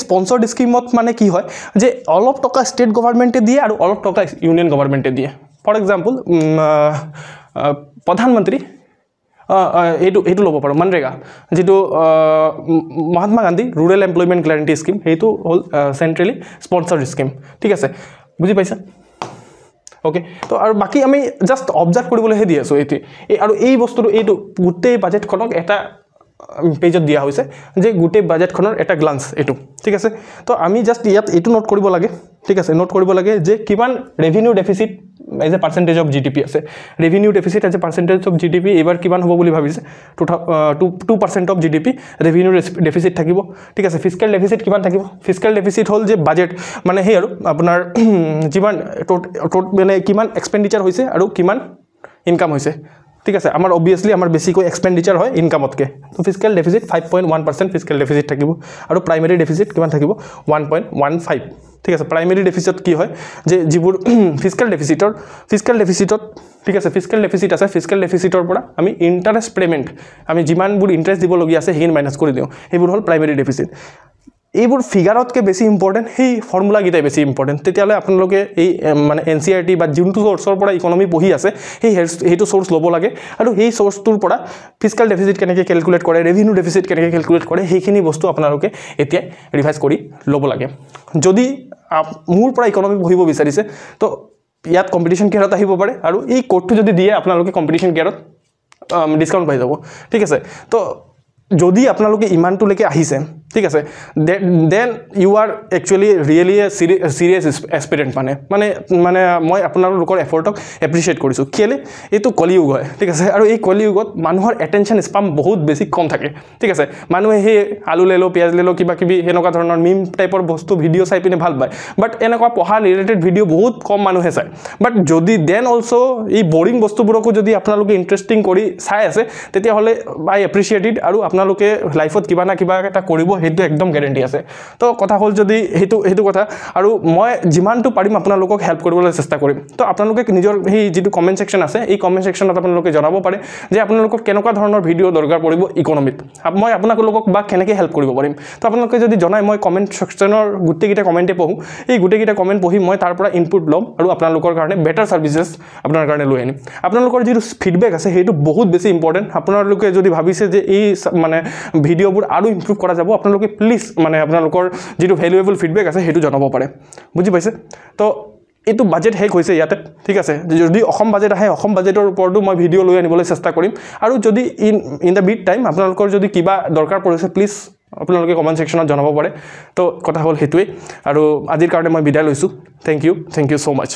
স্পন্সৰ্ড স্কিমত মানে কি হয় যে অলপ টকা স্টেট গভৰ্নমেন্টে দিয়ে আৰু অলপ টকা ইউনিয়ন গভৰ্নমেন্টে দিয়ে ফৰ এক্সাম্পল প্ৰধানমন্ত্ৰী এইটো লব পাৰো মনৰেগা যেটো Mahatma Gandhi rural employment guarantee scheme এইটো হল সেন্ট্ৰালি স্পন্সৰ্ড স্কিম ঠিক আছে বুজি পাইছা ওকে তো আৰু বাকি আমি জাস্ট অবজাৰ্ভ কৰিবলৈ হে দি আছো আৰু এই বস্তুটো এইটো গুটেই বাজেটখনক এটা পেজত দিয়া হৈছে যে গুটেই বাজেটখনৰ এটা গ্লান্স এইটো ঠিক আছে তো আমি জাস্ট ইয়াত এইটো নোট কৰিব লাগে ঠিক আছে নোট কৰিব লাগে যে কিমান revenue deficit as a percentage of GDP আছে revenue deficit as a percentage of GDP এবাৰ কিমান হ'ব বুলি ভাবিছে 2% অফ জিডিপি ৰেভিনিউ ডেফিসিট থাকিব ঠিক আছে ফিস্কেল ডেফিসিট কিমান থাকিব ফিস্কেল ডেফিসিট হল যে বাজেট মানে হে আৰু আপোনাৰ যিমান মানে কিমান এক্সপেন্ডিচাৰ হৈছে আৰু কিমান ইনকাম হৈছে ঠিক আছে আমাৰ অবিয়াসলি আমাৰ বেছিকৈ এক্সপেন্ডিচাৰ হয় ইনকামতকে তো ফিস্কেল ডেফিসিট 5.1% ফিস্কেল ডেফিসিট থাকিব আৰু প্ৰাইমাৰী ডেফিসিট কিমান থাকিব 1.15 ঠিক আছে প্ৰাইমাৰী ডেফিসিট কি হয় যে যিবোৰ ফিস্কেল ডেফিসিটত ঠিক আছে ফিস্কেল ডেফিসিট আছে ফিস্কেল ডেফিসিটৰ পৰা আমি ইন্টাৰেস্ট পেমেন্ট আমি যিমানবোৰ ইন্টাৰেস্ট দিব লগিয়া আছে হেন মাইনাস কৰি দিও এইবোৰ হল প্ৰাইমাৰী ডেফিসিট এইবোৰ ফিগাৰতকে বেছি ইম্পৰ্টেন্ট সেই ফৰ্মুলা গিটা বেছি ইম্পৰ্টেন্ট তেতিয়ালে আপোনালোকে এই মানে এনসিআৰটি বা যোনটো সোৰ্সৰ পৰা ইকোনমি পঢ়ি আছে হেইটো সোৰ্স লব লাগে আৰু এই সোৰ্সটোৰ পৰা ফিস্কেল ডেফিসিট কেনেকৈ ক্যালকুলেট কৰে ৰেভিনিউ ডেফিসিট কেনেকৈ ক্যালকুলেট কৰে সেইখিনি বস্তু আপোনালোকে এতিয়া ৰিভাইজ কৰি লব লাগে যদি মোৰ পৰা ইকোনমি পঢ়িব বিচাৰিছে তো ইয়াত কম্পিটিশন কেয়াৰত আহিব পাৰে আৰু এই কোডটো যদি দিয়ে আপোনালোকে কম্পিটিশন কেয়াৰত ডিসকাউন্ট পাই যাব ঠিক আছে তো যদি আপোনালোকে ইমানটো লৈকে আহিছে ঠিক আছে then you are actually really a serious experient মানে মই আপোনালোকৰ এফৰ্টক এপ্ৰিচিয়েট কৰিছোঁ কেলৈ এইটো কলিযুগ হয় ঠিক আছে আৰু এই কলিযুগত মানুহৰ এটেনশ্যন স্পাম বহুত বেছি কম থাকে ঠিক আছে মানুহে সেই আলু লেলো পিঁয়াজ লেলো কিবা কিবি সেনেকুৱা ধৰণৰ মিম টাইপৰ বস্তু ভিডিঅ' চাই পিনে ভাল পায় বাট এনেকুৱা পঢ়া ৰিলেটেড ভিডিঅ' বহুত কম মানুহে চায় বাট যদি দেন অলছ' এই বৰিং বস্তুবোৰকো যদি আপোনালোকে ইণ্টাৰেষ্টিং কৰি চাই আছে তেতিয়াহ'লে আই এপ্ৰিচিয়েট ইট আৰু আপোনালোকে লাইফত কিবা না কিবা এটা কৰিব সেইটো একদম গেৰেণ্টি আছে তো কথা হ'ল যদি সেইটো কথা আৰু মই যিমানটো পাৰিম আপোনালোকক হেল্প কৰিবলৈ চেষ্টা কৰিম তো আপোনালোকে নিজৰ সেই যিটো কমেণ্ট ছেকশ্যন আছে এই কমেণ্ট ছেকশ্যনত আপোনালোকে জনাব পাৰে যে আপোনালোকক কেনেকুৱা ধৰণৰ ভিডিঅ' দৰকাৰ পৰিব ইকনমিত মই আপোনালোকক বা কেনেকৈ হেল্প কৰিব পাৰিম তো আপোনালোকে যদি জনায় মই কমেণ্ট ছেকশ্যনৰ গোটেইকেইটা কমেণ্টে পঢ়োঁ এই গোটেইকেইটা কমেণ্ট পঢ়ি মই তাৰ পৰা ইনপুট ল'ম আৰু আপোনালোকৰ কাৰণে বেটাৰ ছাৰ্ভিচেছ আপোনাৰ কাৰণে লৈ আনিম আপোনালোকৰ যিটো ফিডবেক আছে সেইটো বহুত বেছি ইম্পৰ্টেণ্ট আপোনালোকে যদি ভাবিছে যে এই মানে ভিডিঅ'বোৰ আৰু ইম্প্ৰুভ কৰা যাব আপোনালোকে প্লিজ মানে আপোনালোকৰ যিটো ভেলুৱেবল ফিডবেক আছে সেইটো জনাব পাৰে বুজি পাইছে তো এইটো বাজেট শেষ হৈছে ইয়াতে ঠিক আছে যদি অসম বাজেট আহে অসম বাজেটৰ ওপৰতো মই ভিডিঅ' লৈ আনিবলৈ চেষ্টা কৰিম আৰু যদি ইন দ্য বিট টাইম আপোনালোকৰ যদি কিবা দৰকাৰ পৰিছে প্লিজ আপোনালোকে কমেণ্ট ছেকশ্যনত জনাব পাৰে তো কথা হ'ল সেইটোৱেই আৰু আজিৰ কাৰণে মই বিদায় লৈছোঁ থেংক ইউ ছ' মাছ